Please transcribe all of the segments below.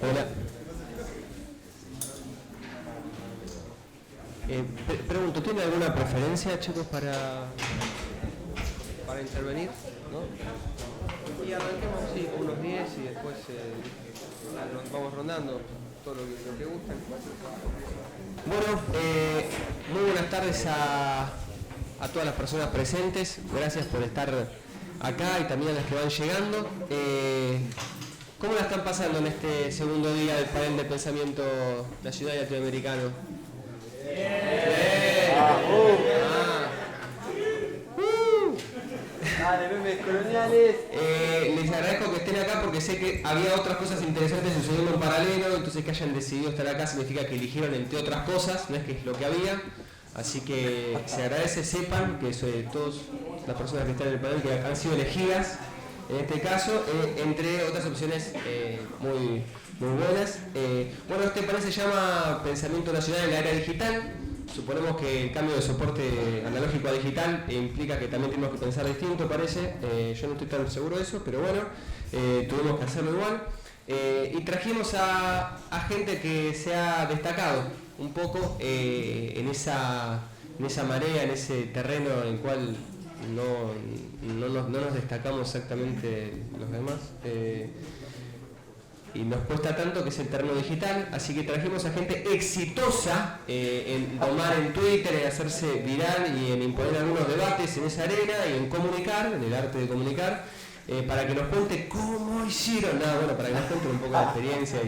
Hola. Pregunto, ¿tiene alguna preferencia, chicos, para intervenir? ¿No? Y arranquemos, sí, con unos 10 y después vamos rondando todo lo que gusten. Bueno, muy buenas tardes a todas las personas presentes. Gracias por estar acá y también a las que van llegando. ¿Cómo la están pasando en este segundo día del panel de pensamiento nacional y latinoamericano? Dale, memes coloniales. Les agradezco que estén acá porque sé que había otras cosas interesantes sucediendo en paralelo, entonces que hayan decidido estar acá significa que eligieron entre otras cosas, no es que es lo que había. Así que se agradece, sepan que todas las personas que están en el panel que han sido elegidas, en este caso, entre otras opciones muy buenas. Bueno, este panel se llama Pensamiento Nacional en la Era Digital. Suponemos que el cambio de soporte analógico a digital implica que también tenemos que pensar distinto, parece. Yo no estoy tan seguro de eso, pero bueno, tuvimos que hacerlo igual. Y trajimos a gente que se ha destacado un poco en esa marea, en ese terreno en el cual no nos destacamos exactamente los demás. Y nos cuesta tanto, que es el terreno digital, así que trajimos a gente exitosa en domar en Twitter, en hacerse viral y en imponer algunos debates en esa arena y en comunicar, en el arte de comunicar, para que nos cuente cómo hicieron, para que nos cuenten un poco de experiencia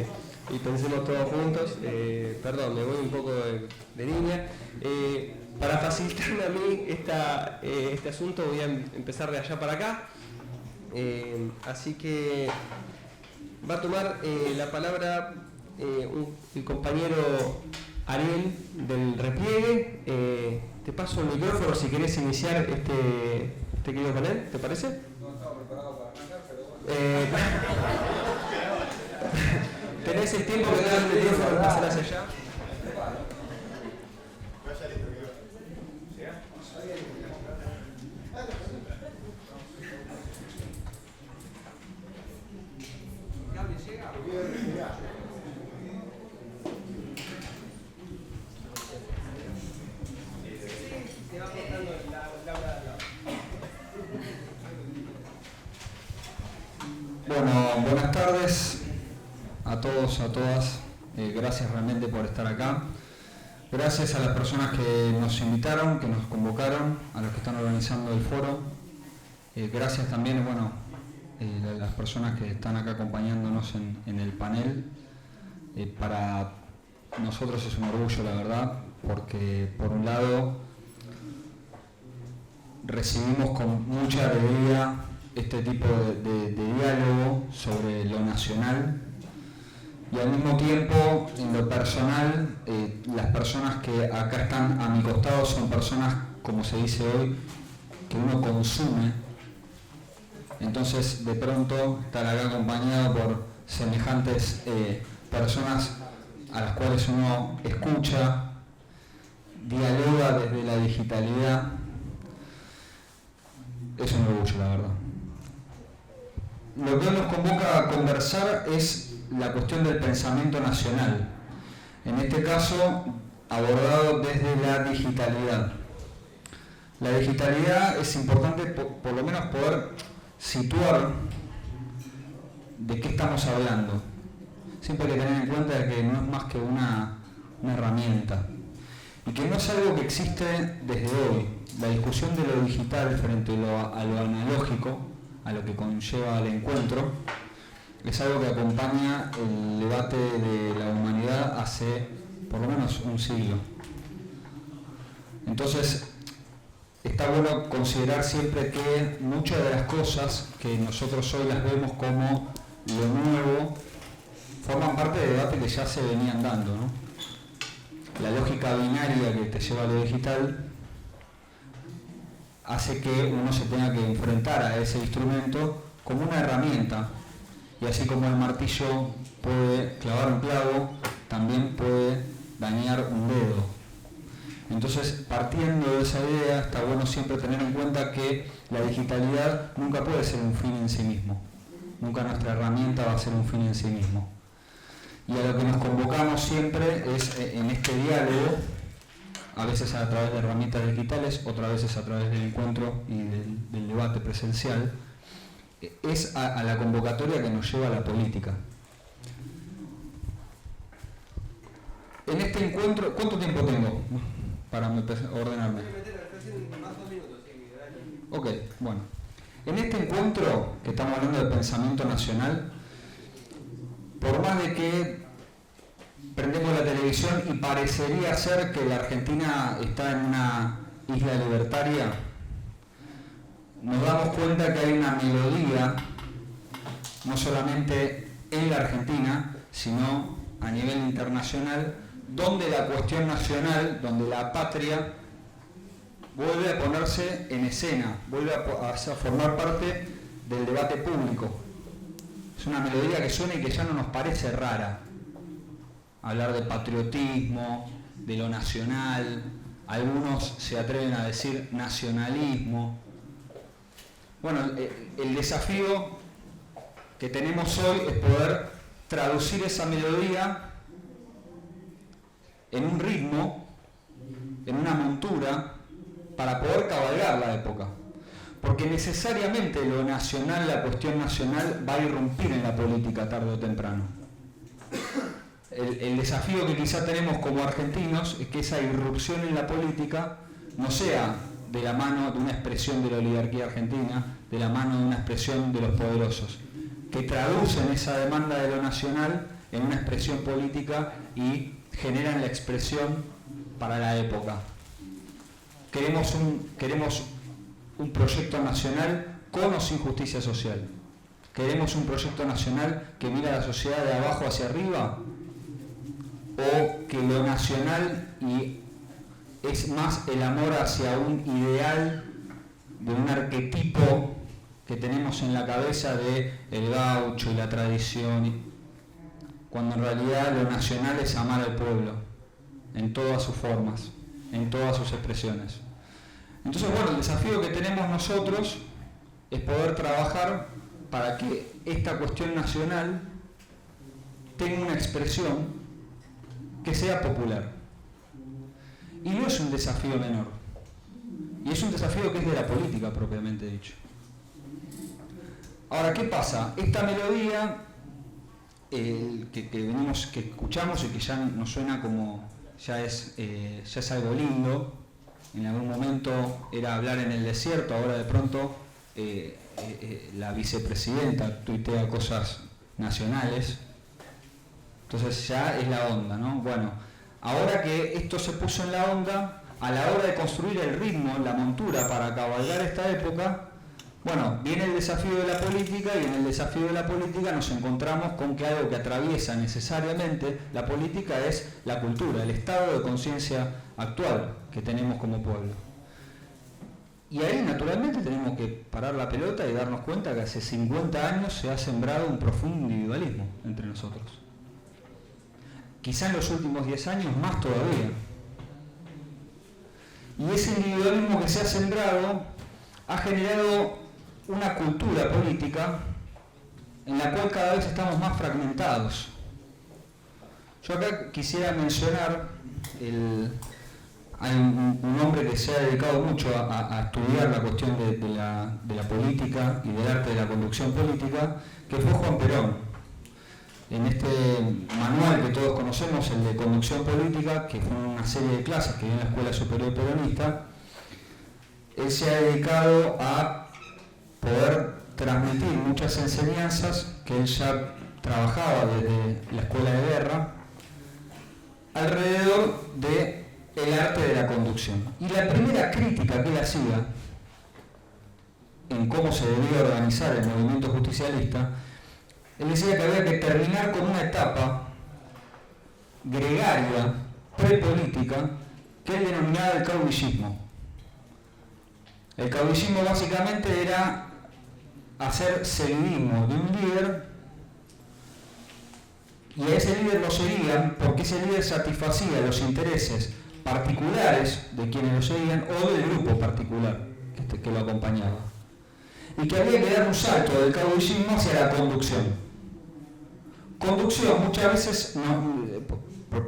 y pensemos todos juntos. Perdón, me voy un poco de línea. Para facilitarme a mí este asunto voy a empezar de allá para acá. Así que va a tomar la palabra el compañero Ariel del Repliegue. Te paso el micrófono si querés iniciar este querido panel, ¿te parece? No estaba preparado para arrancar, pero bueno. Tenés el tiempo que te da el micrófono para pasar hacia allá. Bueno, buenas tardes a todos, a todas. Gracias realmente por estar acá. Gracias a las personas que nos invitaron, que nos convocaron, a los que están organizando el foro. Gracias también, a las personas que están acá acompañándonos en el panel. Para nosotros es un orgullo, la verdad, porque por un lado recibimos con mucha alegría este tipo de diálogo sobre lo nacional y al mismo tiempo, en lo personal, las personas que acá están a mi costado son personas, como se dice hoy, que uno consume. Entonces, de pronto, estar acá acompañado por semejantes personas a las cuales uno escucha, dialoga desde la digitalidad, es un orgullo, la verdad. Lo que nos convoca a conversar es la cuestión del pensamiento nacional, en este caso abordado desde la digitalidad. La digitalidad es importante por lo menos poder situar de qué estamos hablando. Siempre hay que tener en cuenta que no es más que una herramienta y que no es algo que existe desde hoy. La discusión de lo digital frente a lo analógico, a lo que conlleva el encuentro, es algo que acompaña el debate de la humanidad hace por lo menos un siglo. Entonces, está bueno considerar siempre que muchas de las cosas que nosotros hoy las vemos como lo nuevo forman parte de debate que ya se venían dando, ¿no? La lógica binaria que te lleva a lo digital hace que uno se tenga que enfrentar a ese instrumento como una herramienta, y así como el martillo puede clavar un clavo, también puede dañar un dedo. Entonces, partiendo de esa idea, está bueno siempre tener en cuenta que la digitalidad nunca puede ser un fin en sí mismo. Nunca nuestra herramienta va a ser un fin en sí mismo. y a lo que nos convocamos siempre es en este diálogo, a veces a través de herramientas digitales, otras veces a través del encuentro y del debate presencial, es a la convocatoria que nos lleva a la política. En este encuentro, ¿cuánto tiempo tengo para ordenarme? Ok, bueno. En este encuentro, que estamos hablando de pensamiento nacional, por más de que prendemos la televisión y parecería ser que la Argentina está en una isla libertaria, nos damos cuenta que hay una melodía, no solamente en la Argentina, sino a nivel internacional, donde la cuestión nacional, donde la patria vuelve a ponerse en escena, vuelve a formar parte del debate público. Es una melodía que suena y que ya no nos parece rara. Hablar de patriotismo, de lo nacional, algunos se atreven a decir nacionalismo. Bueno, el desafío que tenemos hoy es poder traducir esa melodía en un ritmo, en una montura, para poder cabalgar la época. Porque necesariamente lo nacional, la cuestión nacional, va a irrumpir en la política tarde o temprano. El desafío que quizá tenemos como argentinos es que esa irrupción en la política no sea de la mano de una expresión de la oligarquía argentina, de la mano de una expresión de los poderosos, que traducen esa demanda de lo nacional en una expresión política y generan la expresión para la época. Queremos un proyecto nacional con o sin justicia social. Queremos un proyecto nacional que mira a la sociedad de abajo hacia arriba, o que lo nacional y es más el amor hacia un ideal de un arquetipo que tenemos en la cabeza de el gaucho y la tradición, cuando en realidad lo nacional es amar al pueblo en todas sus formas, en todas sus expresiones. Entonces, bueno, el desafío que tenemos nosotros es poder trabajar para que esta cuestión nacional tenga una expresión que sea popular. Y no es un desafío menor. Y es un desafío que es de la política propiamente dicho. Ahora, ¿qué pasa? Esta melodía que escuchamos y que ya nos suena como ya es algo lindo. En algún momento era hablar en el desierto, ahora de pronto la vicepresidenta tuitea cosas nacionales. Entonces ya es la onda, ¿no? Bueno, ahora que esto se puso en la onda, a la hora de construir el ritmo, la montura para cabalgar esta época, bueno, viene el desafío de la política y en el desafío de la política nos encontramos con que algo que atraviesa necesariamente la política es la cultura, el estado de conciencia actual que tenemos como pueblo. Y ahí naturalmente tenemos que parar la pelota y darnos cuenta que hace 50 años se ha sembrado un profundo individualismo entre nosotros. Quizá en los últimos 10 años más todavía. Y ese individualismo que se ha sembrado ha generado una cultura política en la cual cada vez estamos más fragmentados. Yo acá quisiera mencionar hay un hombre que se ha dedicado mucho a estudiar la cuestión de la política y del arte de la conducción política, que fue Juan Perón. En este manual que todos conocemos, el de conducción política, que fue una serie de clases que dio en la Escuela Superior Peronista, él se ha dedicado a poder transmitir muchas enseñanzas que él ya trabajaba desde la Escuela de Guerra alrededor del arte de la conducción. Y la primera crítica que él hacía en cómo se debía organizar el movimiento justicialista, él decía que había que terminar con una etapa gregaria, prepolítica, que él denominaba el caudillismo. El caudillismo básicamente era hacer seguidismo de un líder, y a ese líder lo seguían porque ese líder satisfacía los intereses particulares de quienes lo seguían o del grupo particular que lo acompañaba. Y que había que dar un salto del caudillismo hacia la conducción. Conducción muchas veces,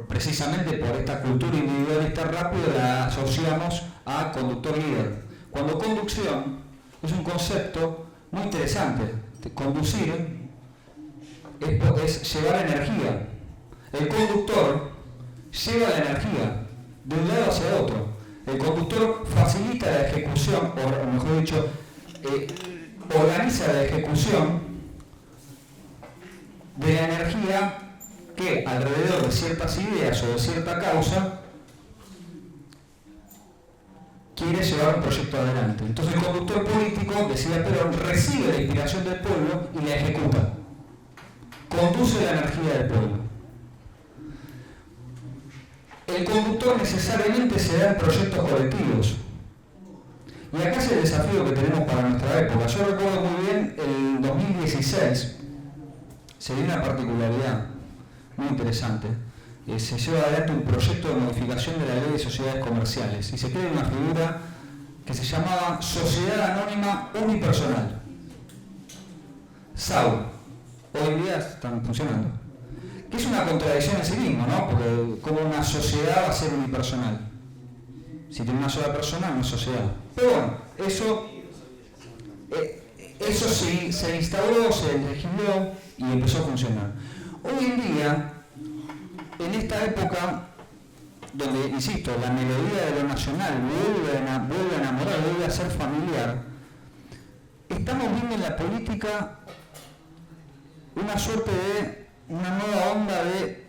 precisamente por esta cultura individualista rápida, la asociamos a conductor líder. Cuando conducción es un concepto muy interesante. Conducir es llevar energía. El conductor lleva la energía de un lado hacia otro. El conductor facilita la ejecución, o mejor dicho, organiza la ejecución de la energía que alrededor de ciertas ideas o de cierta causa quiere llevar un proyecto adelante. Entonces el conductor político, decía Perón, recibe la inspiración del pueblo y la ejecuta. Conduce la energía del pueblo. El conductor necesariamente se da en proyectos colectivos. Y acá es el desafío que tenemos para nuestra época. Yo recuerdo muy bien el 2016, se dio una particularidad muy interesante. Se lleva adelante un proyecto de modificación de la ley de sociedades comerciales y se crea una figura que se llamaba Sociedad Anónima Unipersonal. SAU. Hoy en día están funcionando. Que es una contradicción en sí mismo, ¿no? Porque como una sociedad va a ser unipersonal. Si tiene una sola persona, no es sociedad. Pero bueno, eso se instauró, se legisló y empezó a funcionar. Hoy en día, en esta época, donde, insisto, la melodía de lo nacional vuelve a enamorar, vuelve a ser familiar, estamos viendo en la política una suerte de una nueva onda de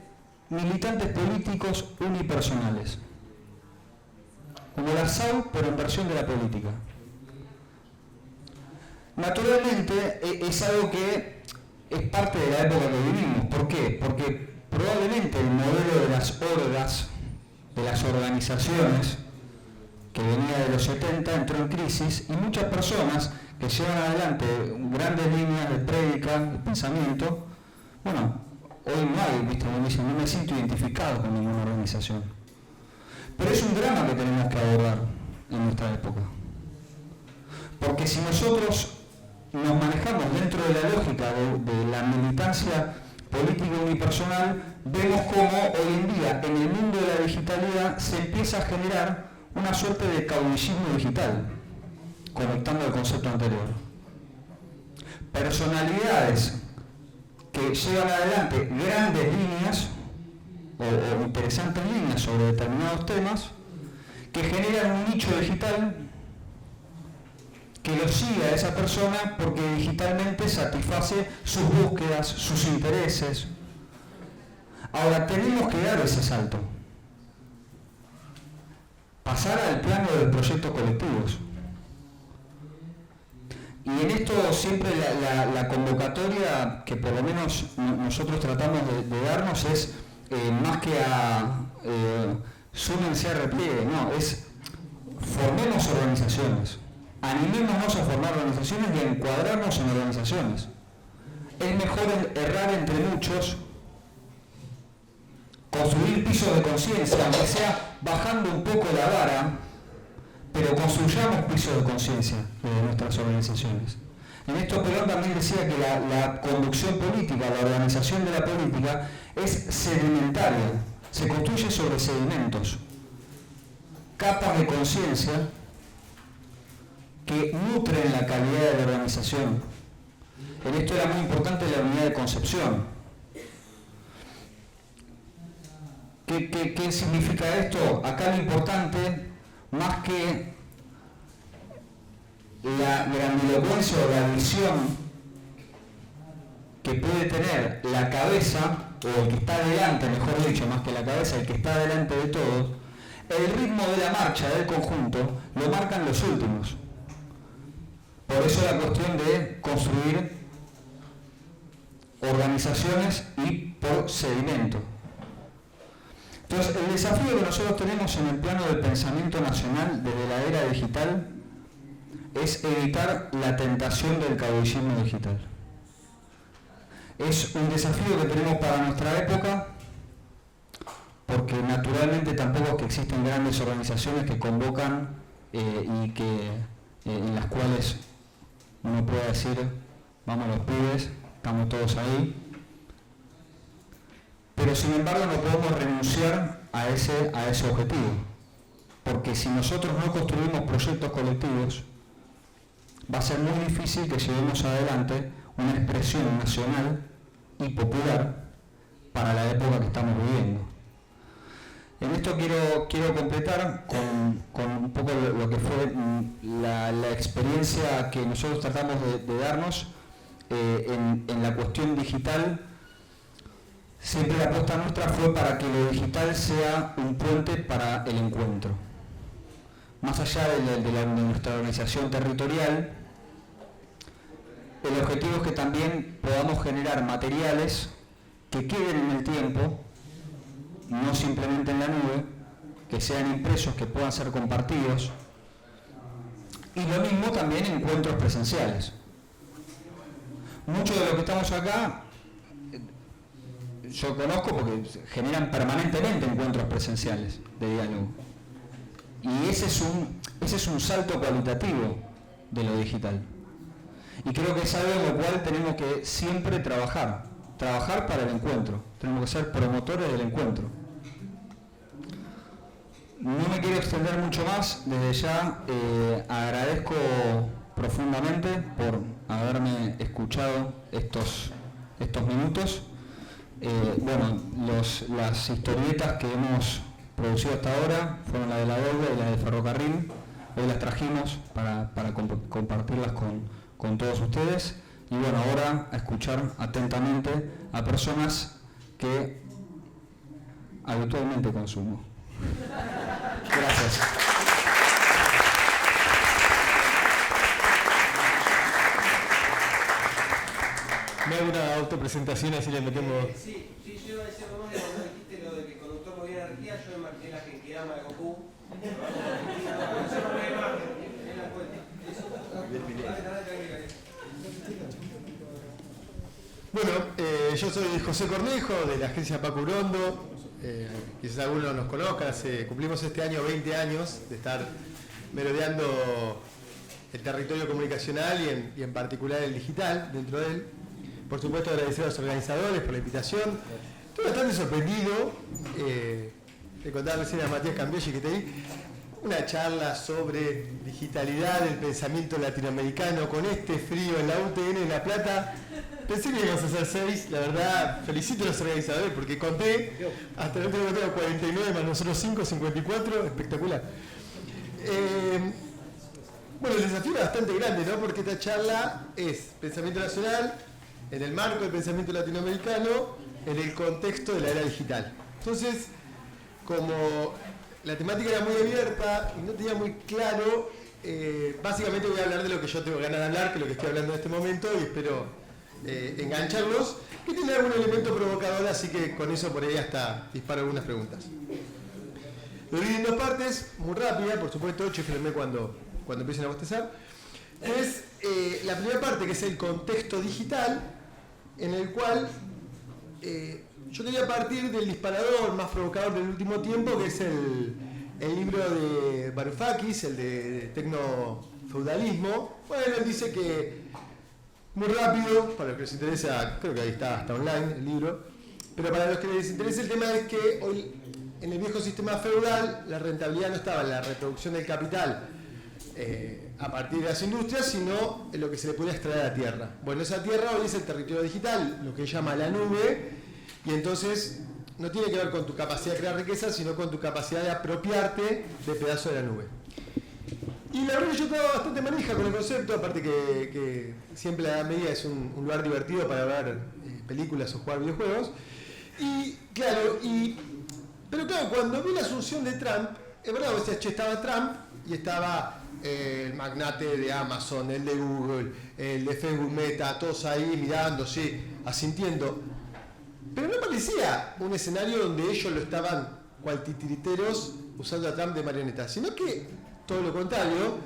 militantes políticos unipersonales. Como la SAU, pero en versión de la política. Naturalmente, es algo que es parte de la época que vivimos. ¿Por qué? Porque probablemente el modelo de las hordas, de las organizaciones, que venía de los 70, entró en crisis y muchas personas que llevan adelante grandes líneas de prédica, de pensamiento, bueno, hoy no hay, ¿viste? Como dicen, no me siento identificado con ninguna organización. Pero es un drama que tenemos que abordar en nuestra época. Porque si nosotros nos manejamos dentro de la lógica de la militancia política unipersonal, vemos cómo hoy en día en el mundo de la digitalidad se empieza a generar una suerte de caudillismo digital, conectando el concepto anterior. Personalidades que llevan adelante grandes líneas o interesantes líneas sobre determinados temas, que generan un nicho digital que lo siga a esa persona porque digitalmente satisface sus búsquedas, sus intereses. Ahora, tenemos que dar ese salto. Pasar al plano de los proyectos colectivos. Y en esto siempre la convocatoria que por lo menos nosotros tratamos de darnos es más que a súmense a repliegue, no, es formemos organizaciones. Animémonos a formar organizaciones y a encuadrarnos en organizaciones. Es mejor errar entre muchos, construir pisos de conciencia, aunque sea bajando un poco la vara, pero construyamos pisos de conciencia de nuestras organizaciones. En esto Perón también decía que la conducción política, la organización de la política es sedimentaria, se construye sobre sedimentos, capas de conciencia que nutren la calidad de la organización. En esto era muy importante la unidad de concepción. ¿Qué significa esto? Acá lo importante, más que la grandilocuencia o la visión que puede tener la cabeza, o el que está delante, mejor dicho, más que la cabeza, el que está delante de todos, el ritmo de la marcha del conjunto lo marcan los últimos. Por eso la cuestión de construir organizaciones y por sedimento. Entonces, el desafío que nosotros tenemos en el plano del pensamiento nacional desde la era digital es evitar la tentación del caudillismo digital. Es un desafío que tenemos para nuestra época, porque naturalmente tampoco es que existen grandes organizaciones que convocan y que en las cuales uno puede decir, vamos los pibes, estamos todos ahí, pero sin embargo no podemos renunciar a ese objetivo, porque si nosotros no construimos proyectos colectivos, va a ser muy difícil que llevemos adelante una expresión nacional y popular para la época que estamos viviendo. En esto quiero completar con un poco lo que fue la experiencia que nosotros tratamos de darnos en la cuestión digital. Siempre la apuesta nuestra fue para que lo digital sea un puente para el encuentro. Más allá de nuestra organización territorial, el objetivo es que también podamos generar materiales que queden en el tiempo, no simplemente en la nube, que sean impresos, que puedan ser compartidos, y lo mismo también encuentros presenciales. Muchos de los que estamos acá, yo conozco porque generan permanentemente encuentros presenciales de diálogo. Y ese es un salto cualitativo de lo digital. Y creo que es algo en lo cual tenemos que siempre trabajar para el encuentro. Tenemos que ser promotores del encuentro. No me quiero extender mucho más, desde ya agradezco profundamente por haberme escuchado estos minutos. Las historietas que hemos producido hasta ahora fueron la de la deuda y la del ferrocarril. Hoy las trajimos para compartirlas con todos ustedes. Y bueno, ahora a escuchar atentamente a personas que habitualmente consumo. Gracias. Me hago una autopresentación así le metemos. Sí, yo iba a decir lo mismo cuando dijiste lo de que el conductor no viene energía, yo me imaginé la Genkidama de Goku. Bueno, yo soy José Cornejo de la agencia Paco Urondo. Quizás algunos nos conozcan, cumplimos este año 20 años de estar merodeando el territorio comunicacional y en particular el digital dentro de él. Por supuesto agradecer a los organizadores por la invitación. Estoy bastante sorprendido de contar recién a Matías Cambiaggi que te di una charla sobre digitalidad del pensamiento latinoamericano con este frío en la UTN de La Plata. Pensé que íbamos a hacer 6, la verdad felicito a los organizadores porque conté, hasta el último tengo 49 más nosotros 5, 54, espectacular. Bueno, el desafío es bastante grande, ¿no? Porque esta charla es pensamiento nacional, en el marco del pensamiento latinoamericano, en el contexto de la era digital. Entonces, como la temática era muy abierta y no tenía muy claro, básicamente voy a hablar de lo que yo tengo ganas de hablar, que es lo que estoy hablando en este momento, y espero engancharlos, que tiene algún elemento provocador, así que con eso por ahí hasta disparo algunas preguntas. Lo divido en dos partes, muy rápida, por supuesto, chífrenme cuando empiecen a bostezar. Es la primera parte, que es el contexto digital, en el cual yo quería partir del disparador más provocador del último tiempo, que es el libro de Varoufakis, el de Tecnofeudalismo. Bueno, él dice que, muy rápido, para los que les interesa, creo que ahí está hasta online el libro, pero para los que les interesa el tema es que hoy, en el viejo sistema feudal, la rentabilidad no estaba en la reproducción del capital a partir de las industrias, sino en lo que se le podía extraer a la tierra. Bueno, esa tierra hoy es el territorio digital, lo que llama la nube, y entonces no tiene que ver con tu capacidad de crear riqueza, sino con tu capacidad de apropiarte de pedazos de la nube. Y la verdad que yo estaba bastante manija con el concepto, aparte que siempre la Edad Media es un lugar divertido para ver películas o jugar videojuegos. Y claro, pero claro, cuando vi la asunción de Trump, es verdad, o sea, estaba Trump y estaba el magnate de Amazon, el de Google, el de Facebook Meta, todos ahí mirándose, asintiendo. Pero no parecía un escenario donde ellos lo estaban cual titiriteros usando a Trump de marioneta, sino que todo lo contrario,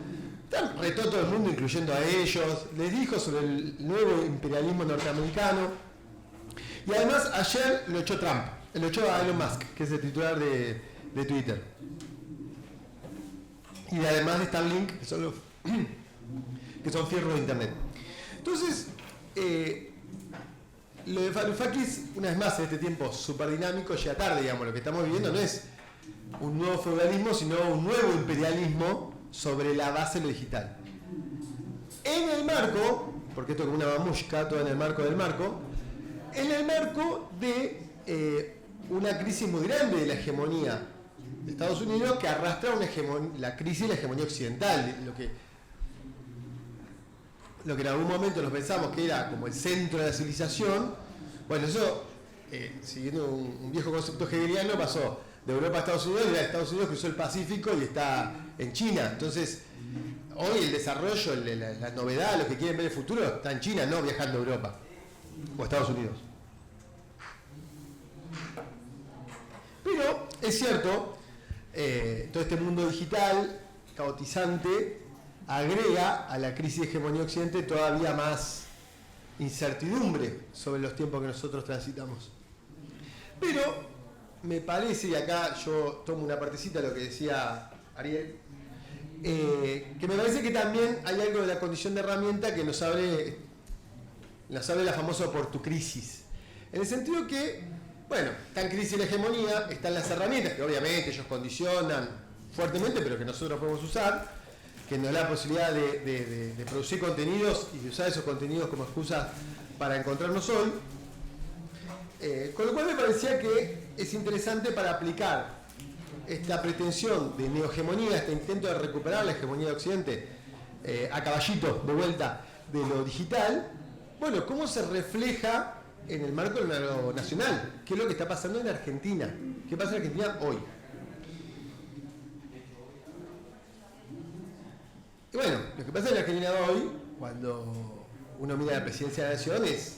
Trump retó a todo el mundo, incluyendo a ellos, les dijo sobre el nuevo imperialismo norteamericano, y además ayer lo echó Trump, lo echó a Elon Musk, que es el titular de Twitter. Y además de Starlink, que son fierros de internet. Entonces, lo de Varoufakis, una vez más, en este tiempo súper dinámico, llega tarde, digamos. Lo que estamos viviendo no es un nuevo feudalismo, sino un nuevo imperialismo sobre la base de lo digital. En el marco, porque esto es como una mamushka, todo en el marco del marco, en el marco de una crisis muy grande de la hegemonía de Estados Unidos que arrastra la crisis de la hegemonía occidental, lo que en algún momento nos pensamos que era como el centro de la civilización. Bueno, eso, siguiendo un viejo concepto hegeliano, pasó de Europa a Estados Unidos, y de Estados Unidos cruzó el Pacífico y está en China. Entonces, hoy el desarrollo, la novedad, lo que quieren ver el futuro, está en China, no viajando a Europa o a Estados Unidos. Pero es cierto, todo este mundo digital, caotizante, agrega a la crisis de hegemonía occidente todavía más incertidumbre sobre los tiempos que nosotros transitamos. Pero me parece, y acá yo tomo una partecita de lo que decía Ariel, que me parece que también hay algo de la condición de herramienta que nos abre la famosa oportucrisis. En el sentido que, bueno, está en crisis la hegemonía, están las herramientas que obviamente ellos condicionan fuertemente, pero que nosotros podemos usar, que nos da la posibilidad de producir contenidos y de usar esos contenidos como excusa para encontrarnos hoy. Con lo cual me parecía que es interesante para aplicar esta pretensión de neohegemonía, este intento de recuperar la hegemonía de Occidente a caballito de vuelta de lo digital, bueno, cómo se refleja en el marco de lo nacional, qué es lo que está pasando en Argentina, qué pasa en Argentina hoy. Y bueno, lo que pasa en la Argentina hoy, cuando uno mira la presidencia de la Nación, es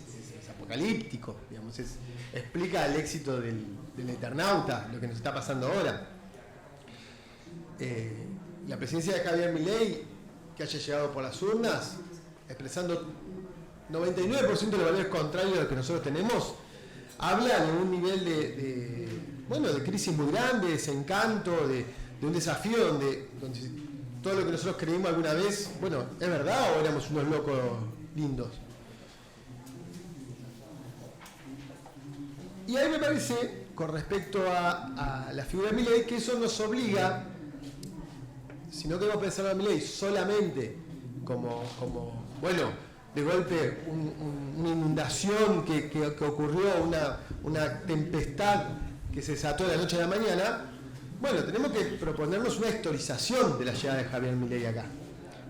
apocalíptico, digamos, explica el éxito del Eternauta, lo que nos está pasando ahora. La presidencia de Javier Milei, que haya llegado por las urnas, expresando 99% de los valores contrarios a los que nosotros tenemos, habla de un nivel de crisis muy grande, de desencanto, de un desafío donde todo lo que nosotros creímos alguna vez, bueno, ¿es verdad o éramos unos locos lindos? Y ahí me parece, con respecto a la figura de Milei, que eso nos obliga, si no queremos pensar a Milei solamente como bueno, de golpe una inundación que ocurrió, una tempestad que se desató de la noche a la mañana. Bueno, tenemos que proponernos una historización de la llegada de Javier Milei acá,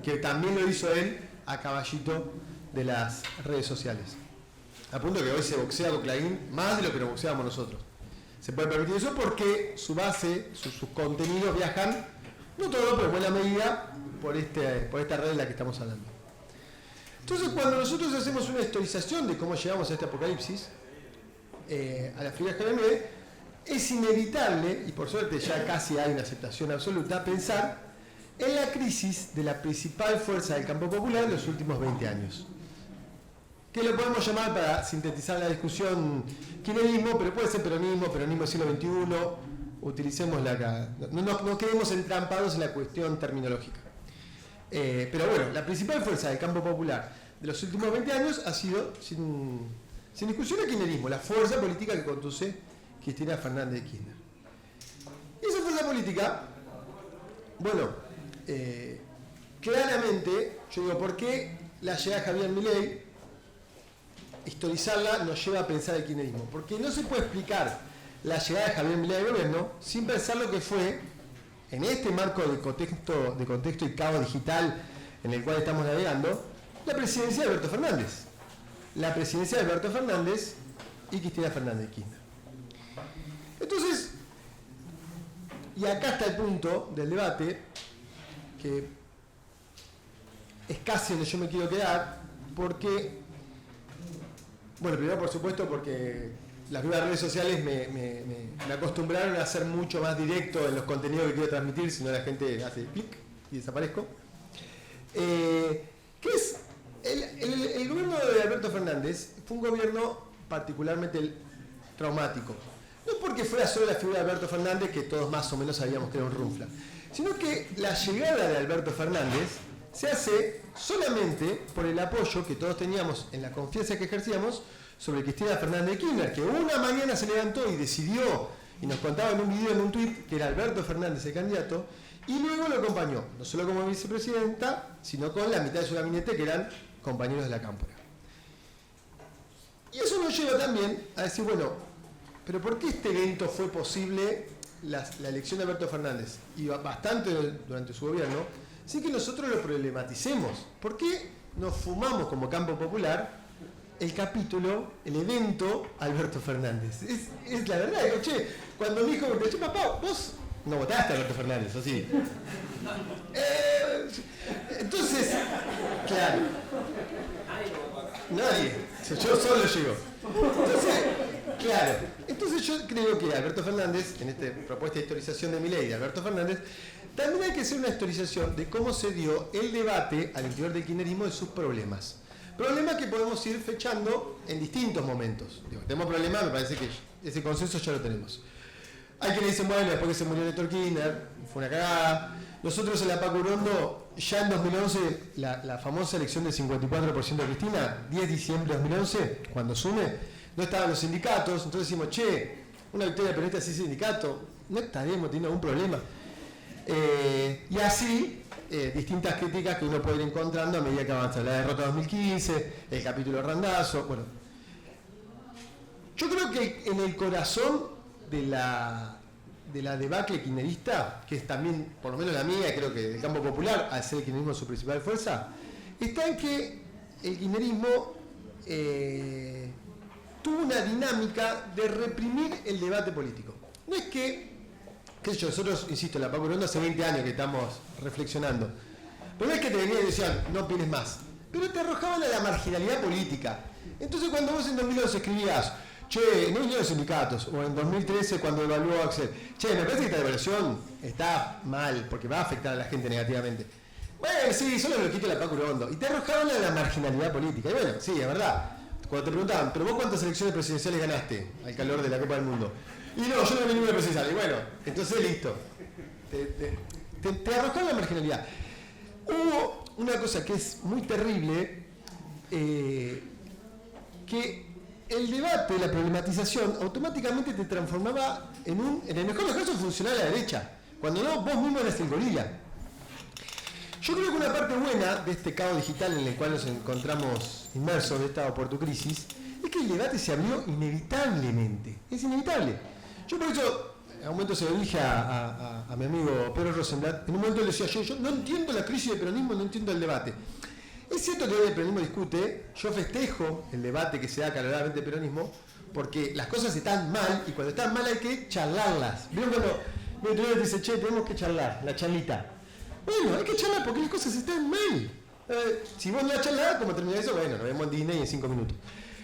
que también lo hizo él a caballito de las redes sociales. A punto que hoy se boxea con Clarín más de lo que nos boxeábamos nosotros. Se puede permitir eso porque su base, sus contenidos viajan, no todo, pero en buena medida, por esta red de la que estamos hablando. Entonces, cuando nosotros hacemos una historización de cómo llegamos a este apocalipsis, a la figura de Javier Milei, es inevitable, y por suerte ya casi hay una aceptación absoluta, pensar en la crisis de la principal fuerza del campo popular en los últimos 20 años. Que lo podemos llamar, para sintetizar la discusión, kirchnerismo, pero puede ser peronismo del siglo XXI, utilicemos no quedemos entrampados en la cuestión terminológica. Pero bueno, la principal fuerza del campo popular de los últimos 20 años ha sido, sin discusión, el kirchnerismo, la fuerza política que conduce Cristina Fernández de Kirchner. Y esa fuerza política, bueno, claramente, yo digo, ¿por qué la llegada de Javier Milei, historizarla, nos lleva a pensar el kirchnerismo? Porque no se puede explicar la llegada de Javier Milei al gobierno sin pensar lo que fue, en este marco de contexto y caos digital en el cual estamos navegando, la presidencia de Alberto Fernández. La presidencia de Alberto Fernández y Cristina Fernández de Kirchner. Entonces, y acá está el punto del debate, que es casi donde yo me quiero quedar, porque, bueno, primero por supuesto porque las nuevas redes sociales me acostumbraron a ser mucho más directo en los contenidos que quiero transmitir, si no la gente hace clic y desaparezco. Que es, el gobierno de Alberto Fernández fue un gobierno particularmente traumático. No porque fuera solo la figura de Alberto Fernández, que todos más o menos sabíamos que era un runfla, sino que la llegada de Alberto Fernández se hace solamente por el apoyo que todos teníamos en la confianza que ejercíamos sobre Cristina Fernández de Kirchner, que una mañana se levantó y decidió, y nos contaba en un video, en un tuit, que era Alberto Fernández el candidato, y luego lo acompañó, no solo como vicepresidenta, sino con la mitad de su gabinete, que eran compañeros de la cámpora. Y eso nos lleva también a decir, bueno, pero ¿por qué este evento fue posible, la elección de Alberto Fernández, y bastante durante su gobierno, sin que nosotros lo problematicemos? ¿Por qué nos fumamos como campo popular el capítulo, el evento Alberto Fernández? Es la verdad, digo, che, cuando me dijo, papá, vos no votaste a Alberto Fernández, ¿o sí? Entonces, claro, nadie, yo solo llego. Entonces yo creo que Alberto Fernández, en esta propuesta de historización de mi ley de Alberto Fernández, también hay que hacer una historización de cómo se dio el debate al interior del kirchnerismo de sus problemas. Problemas que podemos ir fechando en distintos momentos. Digo, tenemos problemas, me parece que ese consenso ya lo tenemos. Hay quienes dicen, bueno, después que se murió Néstor Kirchner, fue una cagada. Nosotros en la Paco Urondo, ya en 2011, la famosa elección del 54% de Cristina, 10 de diciembre de 2011, cuando asume, no estaban los sindicatos, entonces decimos, che, una victoria peronista sin sindicato, no estaremos teniendo algún problema. Y así, distintas críticas que uno puede ir encontrando a medida que avanza. La derrota 2015, el capítulo Randazzo, bueno. Yo creo que en el corazón de la debacle kirchnerista, que es también, por lo menos la mía, creo que del campo popular, al ser el kirchnerismo su principal fuerza, está en que el kirchnerismo tuvo una dinámica de reprimir el debate político. No es que, qué sé yo, nosotros, insisto, en la Paco Urondo hace 20 años que estamos reflexionando, pero no es que te venían y decían, no opines más, pero te arrojaban a la marginalidad política. Entonces cuando vos en 2011 escribías, che, no vinieron los sindicatos, o en 2013 cuando evaluó Axel, che, me parece que esta evaluación está mal, porque va a afectar a la gente negativamente. Bueno, sí, solo lo quito la Paco Urondo. Y te arrojaban a la marginalidad política. Y bueno, sí, es verdad. Cuando te preguntaban, ¿pero vos cuántas elecciones presidenciales ganaste al calor de la Copa del Mundo? Y no, yo no gané ninguna presidencial. Y bueno, entonces listo. Te arrojaban a la marginalidad. Hubo una cosa que es muy terrible, que el debate, la problematización, automáticamente te transformaba en el mejor de los casos, funcional a la derecha. Cuando no, vos mismo eras el gorila. Yo creo que una parte buena de este caos digital en el cual nos encontramos inmersos de esta oportucrisis es que el debate se abrió inevitablemente. Es inevitable. Yo por eso, a un momento se lo dije a mi amigo Pedro Rosenblatt, en un momento le decía yo no entiendo la crisis del peronismo, no entiendo el debate. Es cierto que hoy el peronismo discute, yo festejo el debate que se da acaloradamente del peronismo, porque las cosas están mal, y cuando están mal hay que charlarlas. ¿Vieron cuando mi otro día te dice, che, tenemos que charlar, la charlita? Bueno, hay que charlar porque las cosas están mal. Si vos no la charlás, como termina eso, bueno, nos vemos en Disney en 5 minutos.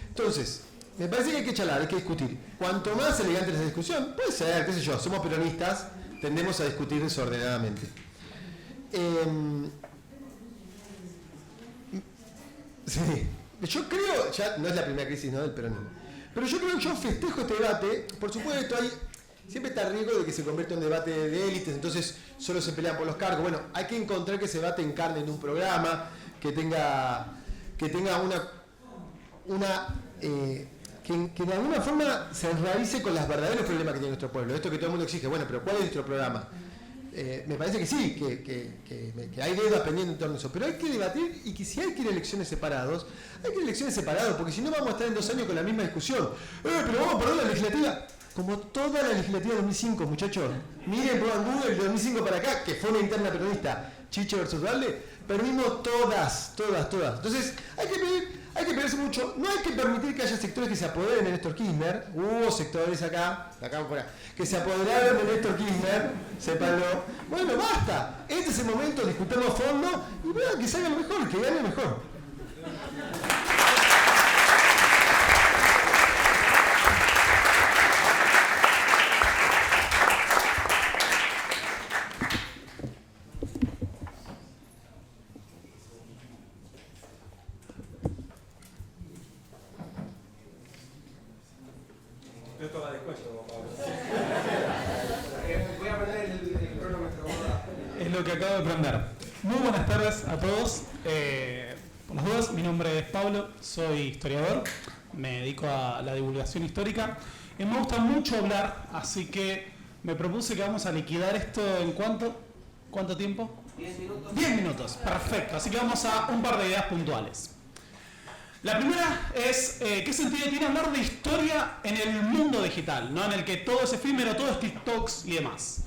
Entonces, me parece que hay que charlar, hay que discutir. Cuanto más elegante esa discusión, puede ser, qué sé yo, somos peronistas, tendemos a discutir desordenadamente. Sí, yo creo, ya no es la primera crisis, ¿no?, del peronismo, pero yo creo que yo festejo este debate. Por supuesto, siempre está el riesgo de que se convierta en un debate de élites, entonces solo se pelean por los cargos. Bueno, hay que encontrar que ese debate encarne en un programa, que tenga que de alguna forma se enraíce con los verdaderos problemas que tiene nuestro pueblo. Esto que todo el mundo exige, bueno, pero ¿cuál es nuestro programa? Me parece que sí, que hay deudas pendientes en torno a eso, pero hay que debatir, y que si hay que ir a elecciones separadas, hay que ir a elecciones separadas, porque si no vamos a estar en 2 años con la misma discusión. Pero vamos a perder la legislativa. Como toda la legislativa de 2005, muchachos. Miren, pongan Google de 2005 para acá, que fue una interna peronista, Chiche versus Valde, perdimos todas. Entonces, hay que pedirse mucho. No hay que permitir que haya sectores que se apoderen de Néstor Kirchner. Hubo sectores acá afuera, que se apoderaron de Néstor Kirchner, sépanlo. Bueno, basta. Este es el momento, discutamos a fondo y vean que salga lo mejor, que gane mejor. Voy a prender el cronómetro. Es lo que acabo de prender. Muy buenas tardes a todos. Por las dudas, mi nombre es Pablo, soy historiador. me dedico a la divulgación histórica y me gusta mucho hablar, así que me propuse que vamos a liquidar esto en ¿cuánto tiempo? 10 minutos. 10 minutos, perfecto. Así que vamos a un par de ideas puntuales. La primera es, ¿qué sentido tiene hablar de historia en el mundo digital? ¿No? En el que todo es efímero, todo es TikToks y demás.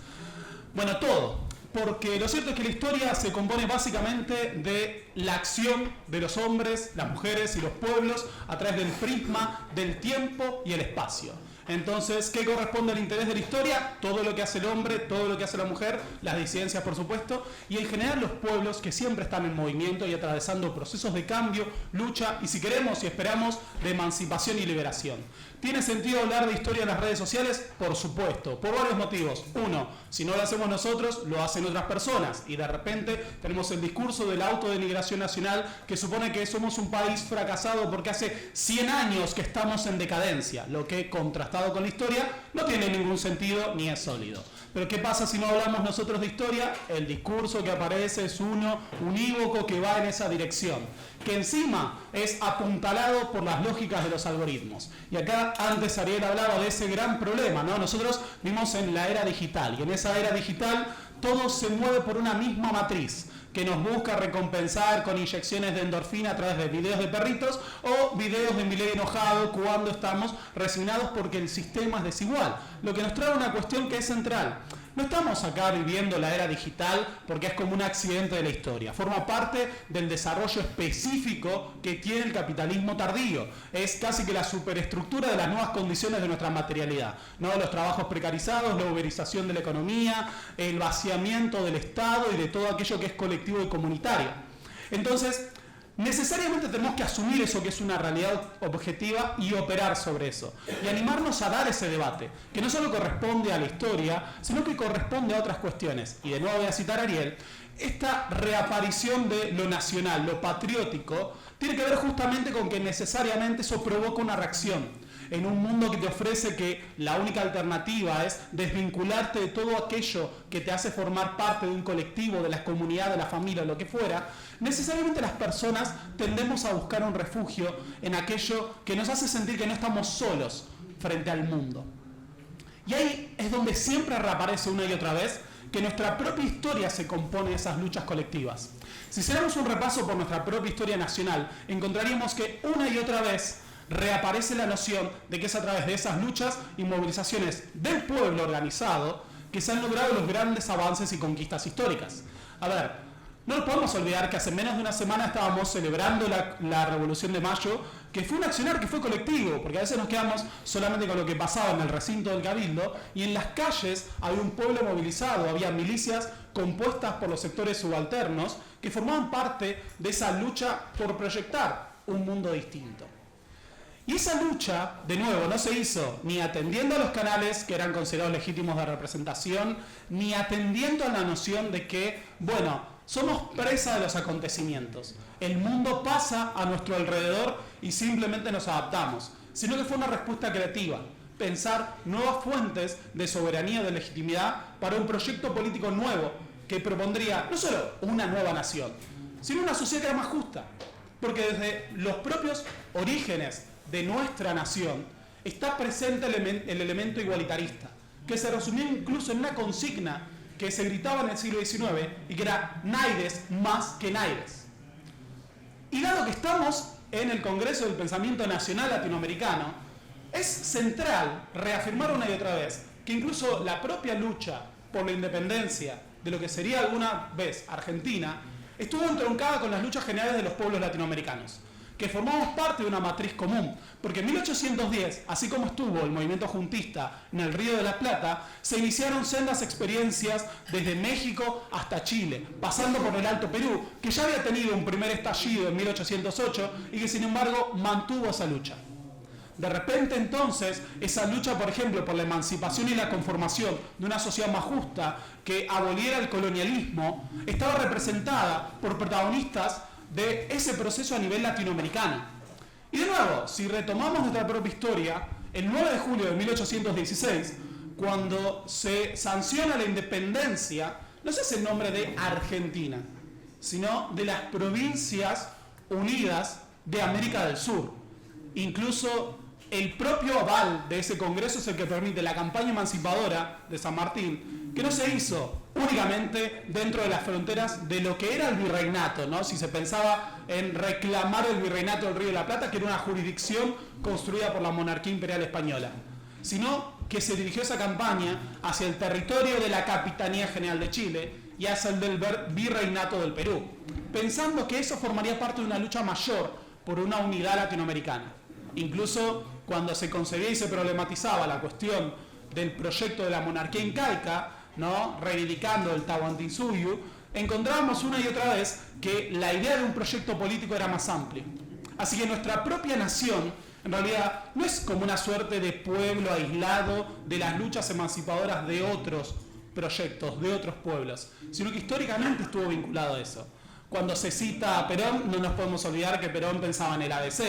Bueno, todo. Porque lo cierto es que la historia se compone básicamente de la acción de los hombres, las mujeres y los pueblos a través del prisma del tiempo y el espacio. Entonces, ¿qué corresponde al interés de la historia? Todo lo que hace el hombre, todo lo que hace la mujer, las disidencias por supuesto, y en general los pueblos que siempre están en movimiento y atravesando procesos de cambio, lucha y si queremos y esperamos, de emancipación y liberación. ¿Tiene sentido hablar de historia en las redes sociales? Por supuesto, por varios motivos. Uno, si no lo hacemos nosotros, lo hacen otras personas y de repente tenemos el discurso de la autodenigración nacional que supone que somos un país fracasado porque hace 100 años que estamos en decadencia, lo que contrastado con la historia no tiene ningún sentido ni es sólido. Pero ¿qué pasa si no hablamos nosotros de historia? El discurso que aparece es uno unívoco que va en esa dirección, que encima es apuntalado por las lógicas de los algoritmos. Y acá antes Ariel hablaba de ese gran problema, ¿no? Nosotros vivimos en la era digital y en esa era digital todo se mueve por una misma matriz que nos busca recompensar con inyecciones de endorfina a través de videos de perritos o videos de Milei enojado cuando estamos resignados porque el sistema es desigual. Lo que nos trae una cuestión que es central. No estamos acá viviendo la era digital porque es como un accidente de la historia. Forma parte del desarrollo específico que tiene el capitalismo tardío. Es casi que la superestructura de las nuevas condiciones de nuestra materialidad, ¿no? Los trabajos precarizados, la uberización de la economía, el vaciamiento del Estado y de todo aquello que es colectivo y comunitario. Entonces, necesariamente tenemos que asumir eso que es una realidad objetiva y operar sobre eso. Y animarnos a dar ese debate, que no solo corresponde a la historia, sino que corresponde a otras cuestiones. Y de nuevo voy a citar a Ariel, esta reaparición de lo nacional, lo patriótico, tiene que ver justamente con que necesariamente eso provoca una reacción. En un mundo que te ofrece que la única alternativa es desvincularte de todo aquello que te hace formar parte de un colectivo, de la comunidad, de la familia, lo que fuera, necesariamente las personas tendemos a buscar un refugio en aquello que nos hace sentir que no estamos solos frente al mundo. Y ahí es donde siempre reaparece una y otra vez que nuestra propia historia se compone de esas luchas colectivas. Si hiciéramos un repaso por nuestra propia historia nacional, encontraríamos que una y otra vez reaparece la noción de que es a través de esas luchas y movilizaciones del pueblo organizado que se han logrado los grandes avances y conquistas históricas. A ver, no nos podemos olvidar que hace menos de una semana estábamos celebrando la Revolución de Mayo, que fue un accionar que fue colectivo, porque a veces nos quedamos solamente con lo que pasaba en el recinto del Cabildo, y en las calles había un pueblo movilizado, había milicias compuestas por los sectores subalternos que formaban parte de esa lucha por proyectar un mundo distinto. Y esa lucha, de nuevo, no se hizo ni atendiendo a los canales que eran considerados legítimos de representación, ni atendiendo a la noción de que, bueno, somos presa de los acontecimientos. El mundo pasa a nuestro alrededor y simplemente nos adaptamos, sino que fue una respuesta creativa. Pensar nuevas fuentes de soberanía, de legitimidad para un proyecto político nuevo que propondría no solo una nueva nación, sino una sociedad que era más justa. Porque desde los propios orígenes de nuestra nación está presente el elemento igualitarista, que se resumió incluso en una consigna que se gritaba en el siglo XIX y que era naides más que naides. Y dado que estamos en el Congreso del Pensamiento Nacional Latinoamericano, es central reafirmar una y otra vez que incluso la propia lucha por la independencia de lo que sería alguna vez Argentina estuvo entroncada con las luchas generales de los pueblos latinoamericanos, que formamos parte de una matriz común, porque en 1810, así como estuvo el movimiento juntista en el Río de la Plata, se iniciaron sendas experiencias desde México hasta Chile, pasando por el Alto Perú, que ya había tenido un primer estallido en 1808 y que sin embargo mantuvo esa lucha. De repente entonces, esa lucha, por ejemplo, por la emancipación y la conformación de una sociedad más justa, que aboliera el colonialismo, estaba representada por protagonistas de ese proceso a nivel latinoamericano. Y de nuevo, si retomamos nuestra propia historia, el 9 de julio de 1816, cuando se sanciona la independencia, no se hace el nombre de Argentina, sino de las Provincias Unidas de América del Sur. incluso el propio aval de ese Congreso es el que permite la campaña emancipadora de San Martín, que no se hizo únicamente dentro de las fronteras de lo que era el virreinato, ¿no? Si se pensaba en reclamar el virreinato del Río de la Plata, que era una jurisdicción construida por la monarquía imperial española, sino que se dirigió esa campaña hacia el territorio de la Capitanía General de Chile y hacia el del virreinato del Perú, pensando que eso formaría parte de una lucha mayor por una unidad latinoamericana. Incluso cuando se concebía y se problematizaba la cuestión del proyecto de la monarquía incaica, ¿no? Reivindicando el Tahuantinsuyo, encontramos una y otra vez que la idea de un proyecto político era más amplio. Así que nuestra propia nación, en realidad, no es como una suerte de pueblo aislado de las luchas emancipadoras de otros proyectos, de otros pueblos, sino que históricamente estuvo vinculado a eso. Cuando se cita a Perón, no nos podemos olvidar que Perón pensaba en el ABC,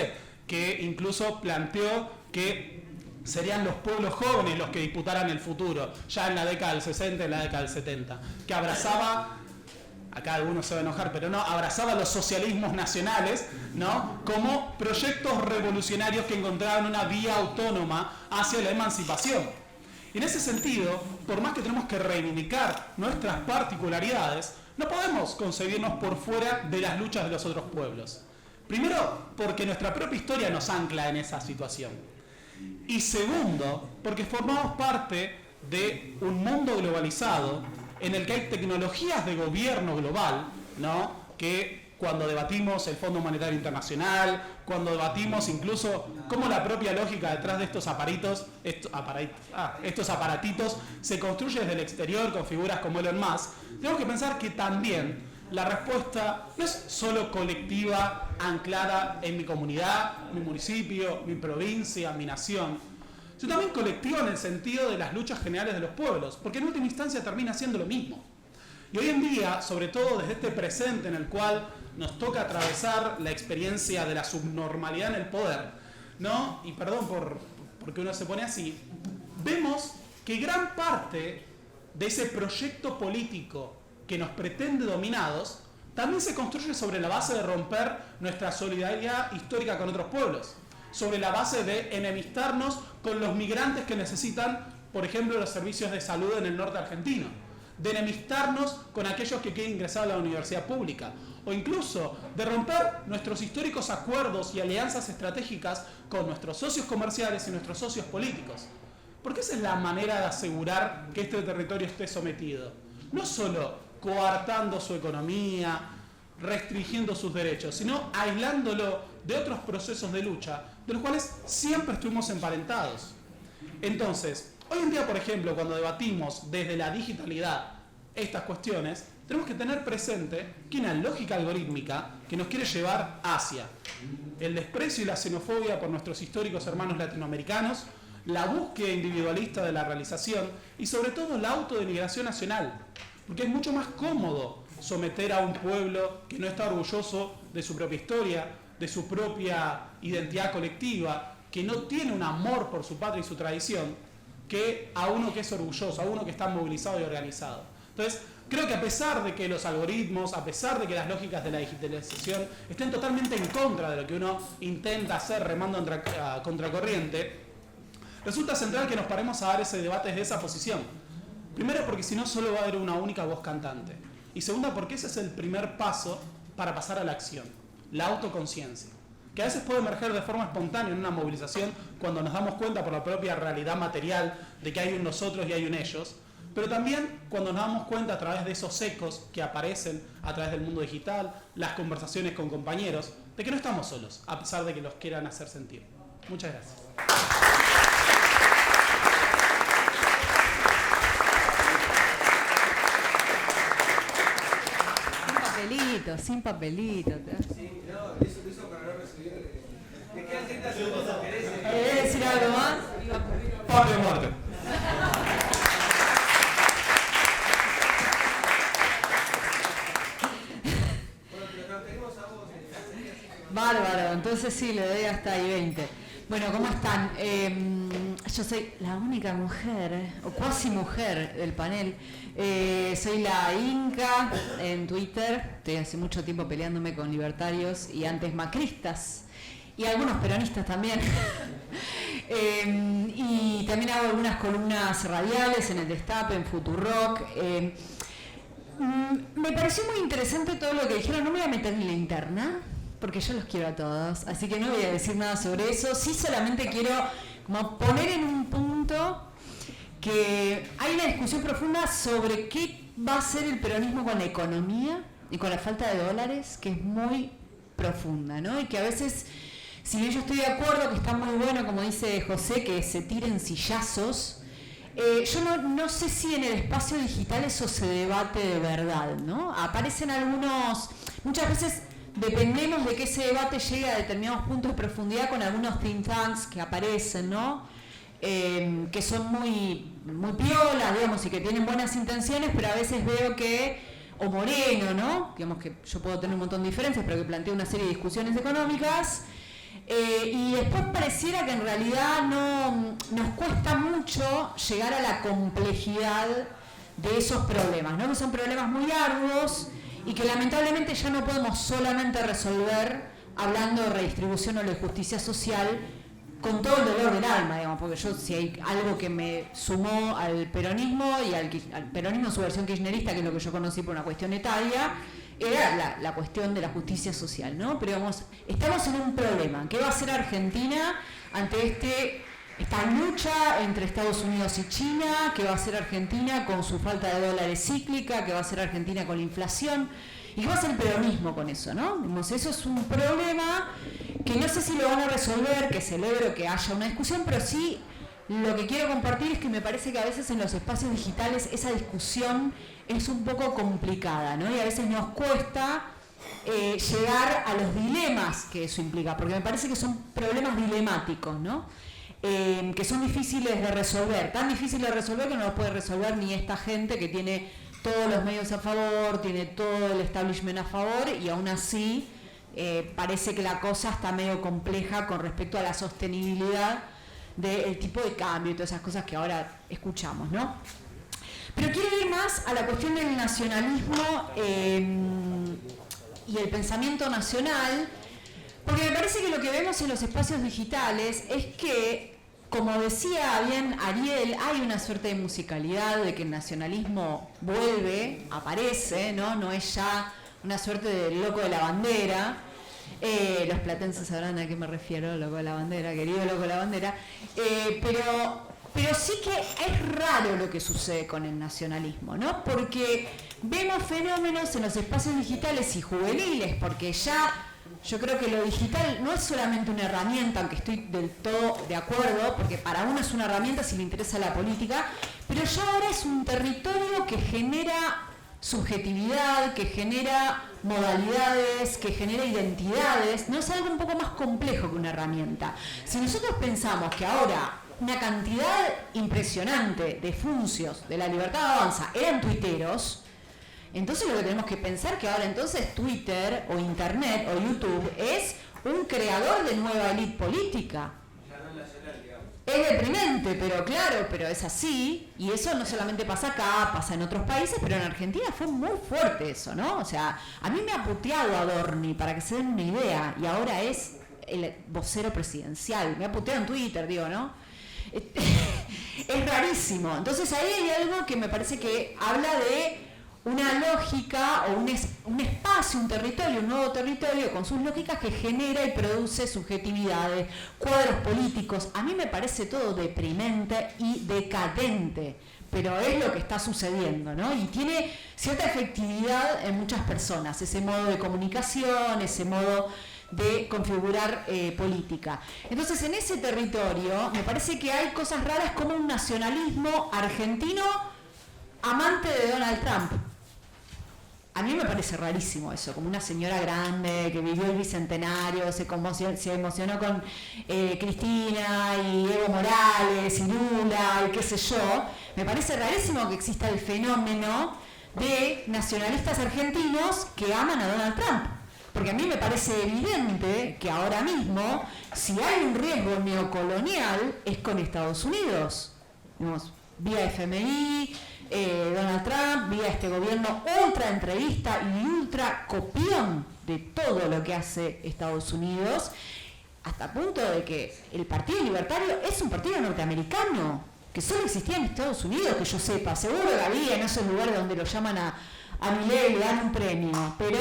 que incluso planteó que serían los pueblos jóvenes los que disputaran el futuro, ya en la década del 60 y en la década del 70, que abrazaba, acá algunos se van a enojar, pero no, abrazaba los socialismos nacionales, ¿no? Como proyectos revolucionarios que encontraban una vía autónoma hacia la emancipación. Y en ese sentido, por más que tenemos que reivindicar nuestras particularidades, no podemos concebirnos por fuera de las luchas de los otros pueblos. Primero, porque nuestra propia historia nos ancla en esa situación. Y segundo, porque formamos parte de un mundo globalizado en el que hay tecnologías de gobierno global, ¿no? Que cuando debatimos el Fondo Monetario Internacional, cuando debatimos incluso cómo la propia lógica detrás de estos estos aparatitos se construye desde el exterior con figuras como Elon Musk, tenemos que pensar que también la respuesta no es solo colectiva, anclada en mi comunidad, mi municipio, mi provincia, mi nación, sino también colectiva en el sentido de las luchas generales de los pueblos, porque en última instancia termina siendo lo mismo. Y hoy en día, sobre todo desde este presente en el cual nos toca atravesar la experiencia de la subnormalidad en el poder, ¿no? Y perdón porque uno se pone así, vemos que gran parte de ese proyecto político que nos pretende dominados, también se construye sobre la base de romper nuestra solidaridad histórica con otros pueblos, sobre la base de enemistarnos con los migrantes que necesitan, por ejemplo, los servicios de salud en el norte argentino, de enemistarnos con aquellos que quieren ingresar a la universidad pública, o incluso de romper nuestros históricos acuerdos y alianzas estratégicas con nuestros socios comerciales y nuestros socios políticos. Porque esa es la manera de asegurar que este territorio esté sometido. No solo coartando su economía, restringiendo sus derechos, sino aislándolo de otros procesos de lucha, de los cuales siempre estuvimos emparentados. Entonces, hoy en día, por ejemplo, cuando debatimos desde la digitalidad estas cuestiones, tenemos que tener presente que hay una lógica algorítmica que nos quiere llevar hacia el desprecio y la xenofobia por nuestros históricos hermanos latinoamericanos, la búsqueda individualista de la realización y sobre todo la autodenigración nacional, porque es mucho más cómodo someter a un pueblo que no está orgulloso de su propia historia, de su propia identidad colectiva, que no tiene un amor por su patria y su tradición, que a uno que es orgulloso, a uno que está movilizado y organizado. Entonces, creo que a pesar de que los algoritmos, a pesar de que las lógicas de la digitalización estén totalmente en contra de lo que uno intenta hacer remando a contracorriente, resulta central que nos paremos a dar ese debate desde esa posición. Primero, porque si no solo va a haber una única voz cantante. Y segunda, porque ese es el primer paso para pasar a la acción, la autoconciencia, que a veces puede emerger de forma espontánea en una movilización cuando nos damos cuenta por la propia realidad material de que hay un nosotros y hay un ellos, pero también cuando nos damos cuenta a través de esos ecos que aparecen a través del mundo digital, las conversaciones con compañeros, de que no estamos solos, a pesar de que los quieran hacer sentir. Muchas gracias. Sin papelito. Sí, no, eso para no recibir. Me quedan 30 segundos, ¿querés? ¿Querés decir algo más? Patria o muerte. Bueno, pero nos tenemos a vos. Bárbaro, entonces sí, le doy hasta ahí 20. Bueno, ¿cómo están? Yo soy la única mujer, o cuasi mujer del panel. Soy la Inca en Twitter. Estoy hace mucho tiempo peleándome con libertarios y antes macristas. y algunos peronistas también. Y también hago algunas columnas radiales en el Destape, en Futurock. Me pareció muy interesante todo lo que dijeron. No me voy a meter en la interna, porque yo los quiero a todos, así que no voy a decir nada sobre eso. Sí, solamente quiero como poner en un punto que hay una discusión profunda sobre qué va a hacer el peronismo con la economía y con la falta de dólares, que es muy profunda, ¿no? Y que a veces, si bien yo estoy de acuerdo que está muy bueno, como dice José, que se tiren sillazos, yo no sé si en el espacio digital eso se debate de verdad, ¿no? Aparecen algunos, muchas veces dependemos de que ese debate llegue a determinados puntos de profundidad con algunos think tanks que aparecen, ¿no? Que son muy piolas, digamos, y que tienen buenas intenciones, pero a veces veo que, o Moreno, ¿no? Digamos que yo puedo tener un montón de diferencias, pero que plantea una serie de discusiones económicas, y después pareciera que en realidad nos cuesta mucho llegar a la complejidad de esos problemas, ¿no? Que son problemas muy arduos y que lamentablemente ya no podemos solamente resolver hablando de redistribución o de justicia social con todo el dolor del alma, digamos, porque yo, si hay algo que me sumó al peronismo y al peronismo en su versión kirchnerista, que es lo que yo conocí por una cuestión etaria, era la cuestión de la justicia social, ¿no? Pero digamos, estamos en un problema. ¿Qué va a hacer Argentina ante esta lucha entre Estados Unidos y China? ¿Qué va a hacer Argentina con su falta de dólares cíclica? ¿Qué va a hacer Argentina con la inflación? ¿Y qué va a hacer el peronismo con eso, no? Digamos, eso es un problema que no sé si lo van a resolver, que celebro que haya una discusión, pero sí lo que quiero compartir es que me parece que a veces en los espacios digitales esa discusión es un poco complicada, ¿no? Y a veces nos cuesta llegar a los dilemas que eso implica, porque me parece que son problemas dilemáticos, ¿no? Que son difíciles de resolver, tan difíciles de resolver que no los puede resolver ni esta gente que tiene todos los medios a favor, tiene todo el establishment a favor, y aún así parece que la cosa está medio compleja con respecto a la sostenibilidad del tipo de cambio y todas esas cosas que ahora escuchamos, ¿no? Pero quiero ir más a la cuestión del nacionalismo y el pensamiento nacional, porque me parece que lo que vemos en los espacios digitales es que, como decía bien Ariel, hay una suerte de musicalidad, de que el nacionalismo vuelve, aparece, ¿no? No es ya una suerte de loco de la bandera. Los platenses sabrán a qué me refiero, loco de la bandera, querido loco de la bandera. Pero sí que es raro lo que sucede con el nacionalismo, ¿no? Porque vemos fenómenos en los espacios digitales y juveniles, porque ya yo creo que lo digital no es solamente una herramienta, aunque estoy del todo de acuerdo, porque para uno es una herramienta si le interesa la política, pero ya ahora es un territorio que genera subjetividad, que genera modalidades, que genera identidades, no es algo un poco más complejo que una herramienta. Si nosotros pensamos que ahora una cantidad impresionante de funcios de la Libertad Avanza eran tuiteros, entonces lo que tenemos que pensar que ahora entonces Twitter o Internet o YouTube es un creador de nueva élite política. Es deprimente, pero claro, pero es así, y eso no solamente pasa acá, pasa en otros países, pero en Argentina fue muy fuerte eso, ¿no? O sea, a mí me ha puteado Adorni, para que se den una idea, y ahora es el vocero presidencial, me ha puteado en Twitter, digo, ¿no? Es rarísimo. Entonces ahí hay algo que me parece que habla de una lógica o un espacio, un territorio, un nuevo territorio con sus lógicas que genera y produce subjetividades, cuadros políticos. A mí me parece todo deprimente y decadente, pero es lo que está sucediendo, ¿no? Y tiene cierta efectividad en muchas personas, ese modo de comunicación, ese modo de configurar política. Entonces, en ese territorio me parece que hay cosas raras como un nacionalismo argentino amante de Donald Trump. A mí me parece rarísimo eso, como una señora grande que vivió el bicentenario, se emocionó con Cristina y Evo Morales y Lula y qué sé yo. Me parece rarísimo que exista el fenómeno de nacionalistas argentinos que aman a Donald Trump. Porque a mí me parece evidente que ahora mismo, si hay un riesgo neocolonial, es con Estados Unidos. Digamos, vía FMI, Donald Trump, vía este gobierno ultra entrevista y ultra copión de todo lo que hace Estados Unidos. hasta punto de que el Partido Libertario es un partido norteamericano, que solo existía en Estados Unidos, que yo sepa. Seguro que había en esos lugares donde lo llaman a Milei y le dan un premio, pero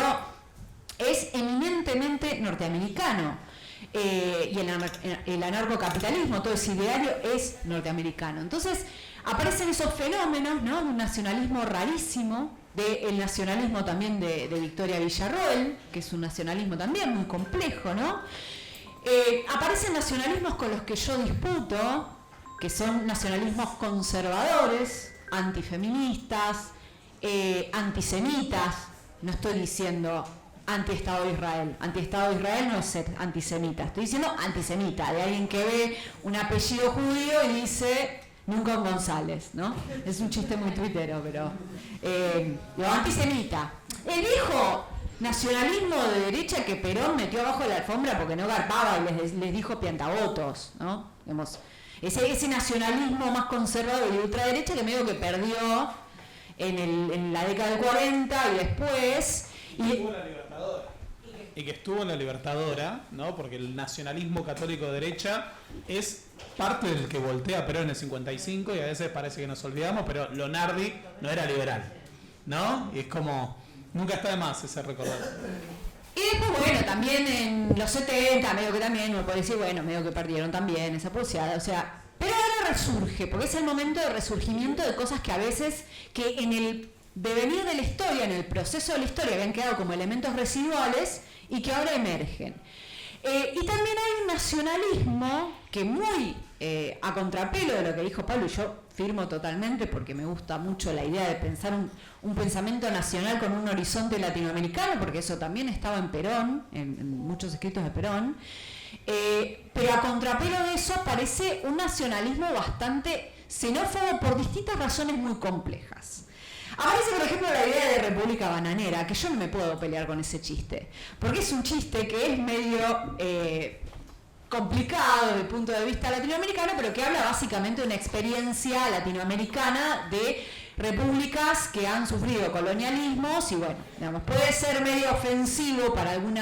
es eminentemente norteamericano. Y el anarcocapitalismo, todo ese ideario es norteamericano. Entonces aparecen esos fenómenos, ¿no?, de un nacionalismo rarísimo, del nacionalismo también de Victoria Villarroel, que es un nacionalismo también muy complejo, ¿no? Aparecen nacionalismos con los que yo disputo, que son nacionalismos conservadores, antifeministas, antisemitas. No estoy diciendo anti-Estado de Israel. Anti-Estado de Israel no es ser antisemita. Estoy diciendo antisemita, de alguien que ve un apellido judío y dice Nunca González, ¿no? Es un chiste muy tuitero, pero lo antisemita. El viejo nacionalismo de derecha que Perón metió abajo de la alfombra porque no garpaba y les dijo piantavotos, ¿no? Digamos, ese nacionalismo más conservador y ultraderecha que medio que perdió en la década del 40 y después. Y que estuvo en la Libertadora, ¿no? Porque el nacionalismo católico de derecha es parte del que voltea Perón en el 55 y a veces parece que nos olvidamos, pero Lonardi no era liberal, ¿no? Y es como, nunca está de más ese recordar. Y después, bueno, también en los 70, medio que también, uno puede decir, bueno, medio que perdieron también esa pulseada, o sea, pero ahora resurge, porque es el momento de resurgimiento de cosas que a veces, que en el devenir de la historia, en el proceso de la historia, habían quedado como elementos residuales y que ahora emergen. Y también hay un nacionalismo que muy a contrapelo de lo que dijo Pablo, y yo firmo totalmente porque me gusta mucho la idea de pensar un pensamiento nacional con un horizonte latinoamericano, porque eso también estaba en Perón, en muchos escritos de Perón, pero a contrapelo de eso aparece un nacionalismo bastante xenófobo por distintas razones muy complejas. Aparece, por ejemplo, la idea de República Bananera, que yo no me puedo pelear con ese chiste, porque es un chiste que es medio complicado desde el punto de vista latinoamericano, pero que habla básicamente de una experiencia latinoamericana de repúblicas que han sufrido colonialismos y bueno, digamos, puede ser medio ofensivo para algún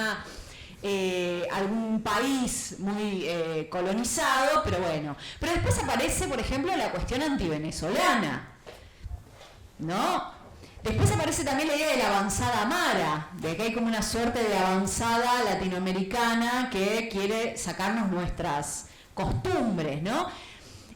país muy colonizado, pero bueno. Pero después aparece, por ejemplo, la cuestión antivenezolana, ¿no? Después aparece también la idea de la avanzada mara, de que hay como una suerte de avanzada latinoamericana que quiere sacarnos nuestras costumbres, ¿no?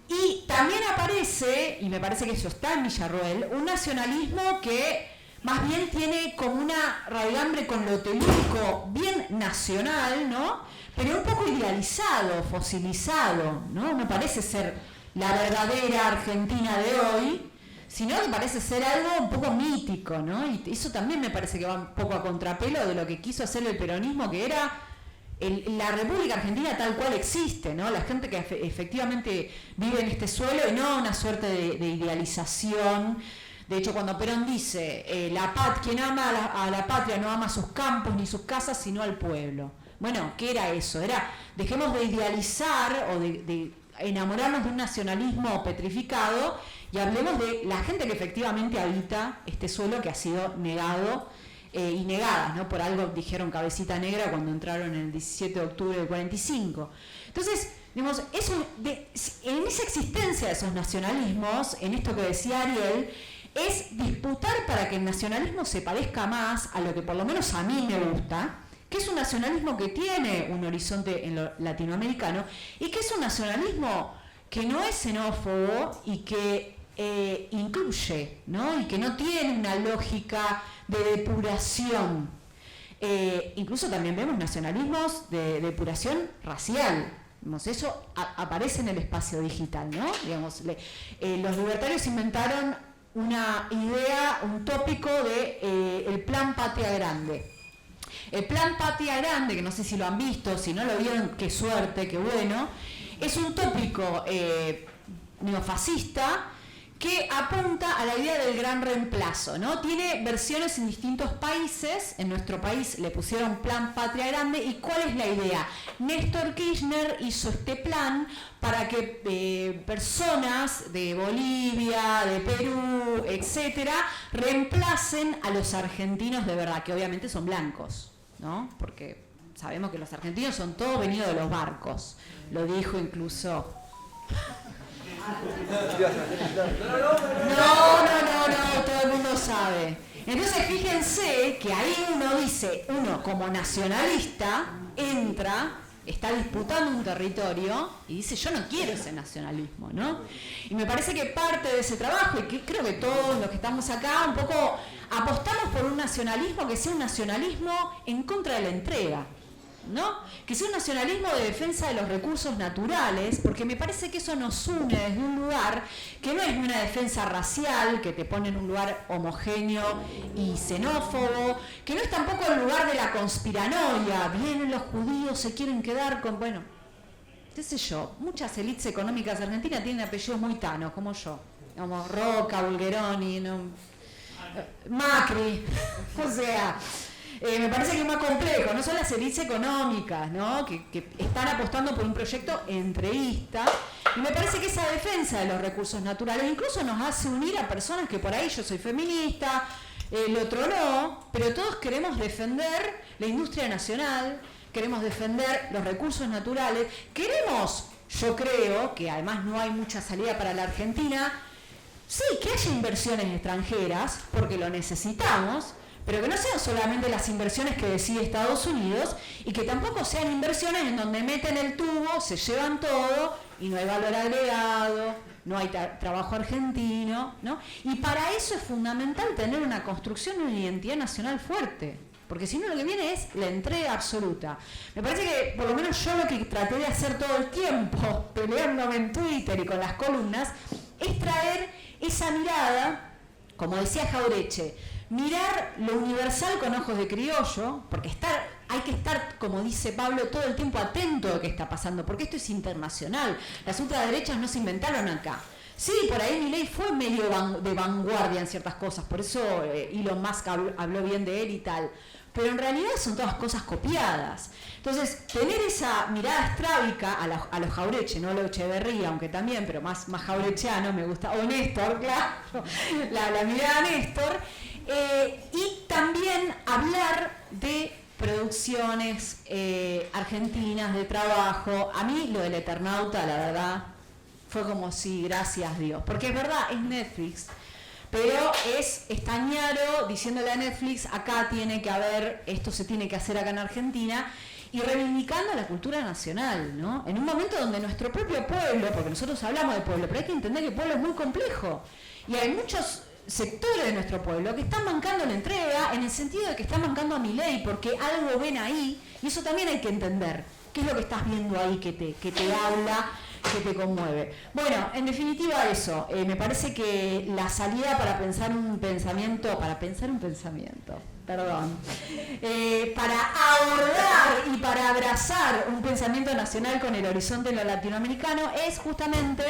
Y también aparece, y me parece que eso está en Villarroel, un nacionalismo que más bien tiene como una raigambre con lo telúrico bien nacional, ¿no? Pero un poco idealizado, fosilizado, ¿no? No parece ser la verdadera Argentina de hoy, sino que parece ser algo un poco mítico, ¿no? Y eso también me parece que va un poco a contrapelo de lo que quiso hacer el peronismo, que era la República Argentina tal cual existe, ¿no? La gente que efectivamente vive en este suelo y no una suerte de idealización. De hecho, cuando Perón dice, quien ama a la patria no ama sus campos ni sus casas, sino al pueblo. Bueno, ¿qué era eso? Era, dejemos de idealizar o de enamorarnos de un nacionalismo petrificado y hablemos de la gente que efectivamente habita este suelo que ha sido negado y negada, ¿no? Por algo dijeron cabecita negra cuando entraron el 17 de octubre del 45. Entonces, digamos, en esa existencia de esos nacionalismos, en esto que decía Ariel, es disputar para que el nacionalismo se parezca más a lo que por lo menos a mí me gusta, que es un nacionalismo que tiene un horizonte en lo latinoamericano y que es un nacionalismo que no es xenófobo y que incluye, ¿no? Y que no tiene una lógica de depuración. Incluso también vemos nacionalismos de depuración racial. Digamos, eso aparece en el espacio digital, ¿no? Digamos, los libertarios inventaron una idea, un tópico de el Plan Patria Grande. El Plan Patria Grande, que no sé si lo han visto, si no lo vieron, qué suerte, qué bueno, es un tópico neofascista que apunta a la idea del gran reemplazo, ¿no? Tiene versiones en distintos países. En nuestro país le pusieron Plan Patria Grande. ¿Y cuál es la idea? Néstor Kirchner hizo este plan para que personas de Bolivia, de Perú, etcétera, reemplacen a los argentinos de verdad, que obviamente son blancos, ¿no? Porque sabemos que los argentinos son todos venidos de los barcos. Lo dijo incluso... No, todo el mundo sabe. Entonces fíjense que ahí uno como nacionalista entra, está disputando un territorio y dice yo no quiero ese nacionalismo, ¿no? Y me parece que parte de ese trabajo, y que creo que todos los que estamos acá un poco apostamos por un nacionalismo que sea un nacionalismo en contra de la entrega, ¿no? Que sea un nacionalismo de defensa de los recursos naturales, porque me parece que eso nos une desde un lugar que no es una defensa racial, que te pone en un lugar homogéneo y xenófobo, que no es tampoco el lugar de la conspiranoia, vienen los judíos, se quieren quedar con, bueno, qué sé yo, muchas élites económicas argentinas tienen apellidos muy tanos, como yo, como Roca, Bulgeroni, ¿no? Macri, o sea... me parece que es más complejo, no son las élites económicas, ¿no? que están apostando por un proyecto entreísta, y me parece que esa defensa de los recursos naturales incluso nos hace unir a personas que por ahí yo soy feminista, el otro no, pero todos queremos defender la industria nacional, queremos defender los recursos naturales, queremos, yo creo, que además no hay mucha salida para la Argentina, sí, que haya inversiones extranjeras, porque lo necesitamos, pero que no sean solamente las inversiones que decide Estados Unidos y que tampoco sean inversiones en donde meten el tubo, se llevan todo y no hay valor agregado, no hay trabajo argentino, ¿no? Y para eso es fundamental tener una construcción de una identidad nacional fuerte, porque si no lo que viene es la entrega absoluta. Me parece que por lo menos yo lo que traté de hacer todo el tiempo, peleándome en Twitter y con las columnas, es traer esa mirada, como decía Jauretche, mirar lo universal con ojos de criollo, porque hay que estar, como dice Pablo, todo el tiempo atento a lo que está pasando, porque esto es internacional. Las ultraderechas no se inventaron acá. Sí, por ahí Milei fue medio de vanguardia en ciertas cosas, por eso Elon Musk habló bien de él y tal, pero en realidad son todas cosas copiadas. Entonces, tener esa mirada estrábica a los Jauretche, no a los Echeverría, aunque también, pero más jaurechiano me gusta, o Néstor, claro, la mirada a Néstor, y también hablar de producciones argentinas, de trabajo. A mí lo del Eternauta, la verdad, fue como si, gracias Dios, porque es verdad, es Netflix, pero es Estañaro diciéndole a Netflix, acá tiene que haber, esto se tiene que hacer acá en Argentina, y reivindicando la cultura nacional, ¿no? En un momento donde nuestro propio pueblo, porque nosotros hablamos de pueblo, pero hay que entender que el pueblo es muy complejo, y hay muchos sectores de nuestro pueblo que están bancando la entrega en el sentido de que están bancando a Milei porque algo ven ahí, y eso también hay que entender. ¿Qué es lo que estás viendo ahí que te habla, que te conmueve? Bueno, en definitiva eso, me parece que la salida para pensar un pensamiento, para abordar y para abrazar un pensamiento nacional con el horizonte de lo latinoamericano es justamente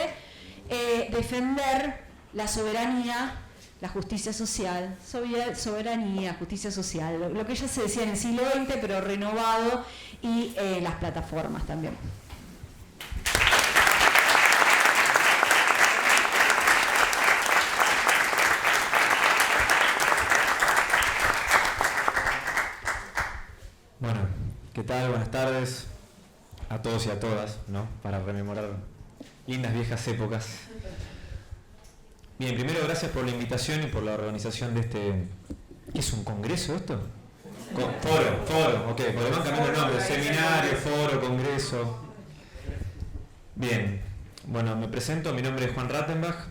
defender la soberanía, la justicia social, soberanía, justicia social, lo que ya se decía en el siglo XX, pero renovado, y las plataformas también. Bueno, ¿qué tal? Buenas tardes a todos y a todas, ¿no? Para rememorar lindas viejas épocas. Bien, primero gracias por la invitación y por la organización de este... ¿Qué es un congreso esto? Foro, ok, porque van cambiando el nombre, seminario, foro, congreso. Bien, bueno, me presento, mi nombre es Juan Rattenbach,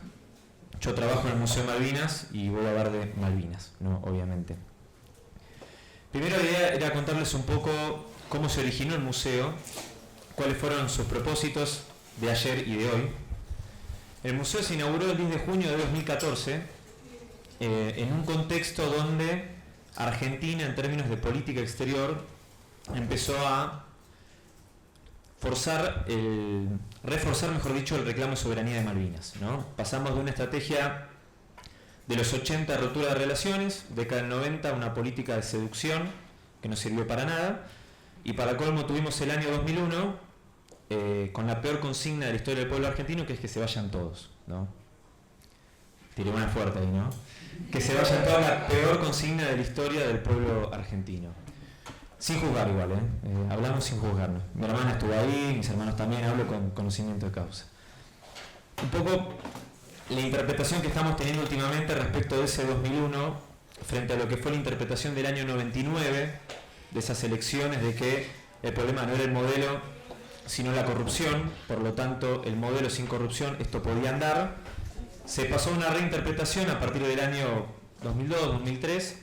yo trabajo en el Museo Malvinas y voy a hablar de Malvinas, ¿no? Obviamente. Primero la idea era contarles un poco cómo se originó el museo, cuáles fueron sus propósitos de ayer y de hoy. El museo se inauguró el 10 de junio de 2014 en un contexto donde Argentina, en términos de política exterior, empezó a reforzar, mejor dicho, el reclamo de soberanía de Malvinas, ¿no? Pasamos de una estrategia de los 80 de ruptura de relaciones, década del 90 una política de seducción que no sirvió para nada, y para colmo tuvimos el año 2001 con la peor consigna de la historia del pueblo argentino, que es que se vayan todos, ¿no? Tiré una fuerte ahí, ¿no? Que se vayan todos, la peor consigna de la historia del pueblo argentino. Sin juzgar igual, hablamos sin juzgarnos. Mi hermana estuvo ahí, mis hermanos también, hablo con conocimiento de causa. Un poco la interpretación que estamos teniendo últimamente respecto de ese 2001, frente a lo que fue la interpretación del año 99, de esas elecciones, de que el problema no era el modelo, sino la corrupción, por lo tanto el modelo sin corrupción, esto podía andar, se pasó a una reinterpretación a partir del año 2002-2003,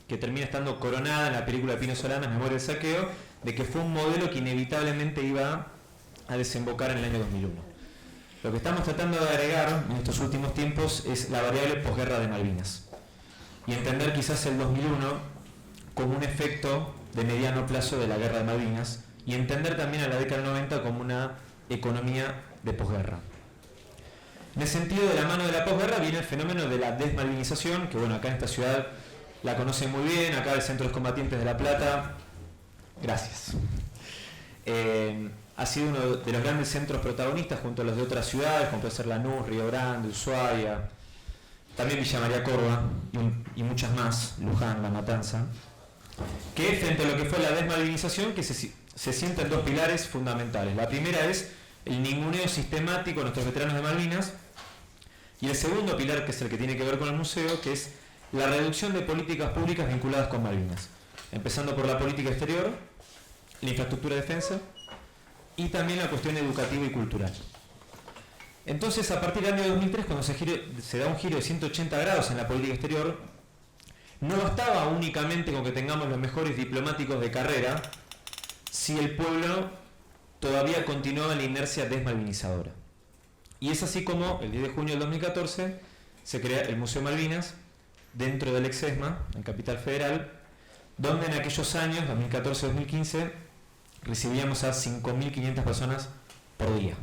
que termina estando coronada en la película de Pino Solana, Memoria del Saqueo, de que fue un modelo que inevitablemente iba a desembocar en el año 2001. Lo que estamos tratando de agregar en estos últimos tiempos es la variable posguerra de Malvinas y entender quizás el 2001 como un efecto de mediano plazo de la guerra de Malvinas y entender también a la década del 90 como una economía de posguerra. En el sentido, de la mano de la posguerra viene el fenómeno de la desmalvinización, que bueno, acá en esta ciudad la conocen muy bien, acá el Centro de Combatientes de La Plata, gracias. Ha sido uno de los grandes centros protagonistas junto a los de otras ciudades, como puede ser Lanús, Río Grande, Ushuaia, también Villa María Córdoba y muchas más, Luján, La Matanza, que frente a lo que fue la desmalvinización, que se sientan dos pilares fundamentales. La primera es el ninguneo sistemático de nuestros veteranos de Malvinas, y el segundo pilar, que es el que tiene que ver con el museo, que es la reducción de políticas públicas vinculadas con Malvinas, empezando por la política exterior, la infraestructura de defensa y también la cuestión educativa y cultural. Entonces, a partir del año 2003, cuando se da un giro de 180 grados en la política exterior, no bastaba únicamente con que tengamos los mejores diplomáticos de carrera si el pueblo todavía continuaba en la inercia desmalvinizadora. Y es así como el 10 de junio del 2014 se crea el Museo Malvinas dentro del Exesma, en Capital Federal, donde en aquellos años, 2014-2015, recibíamos a 5.500 personas por día.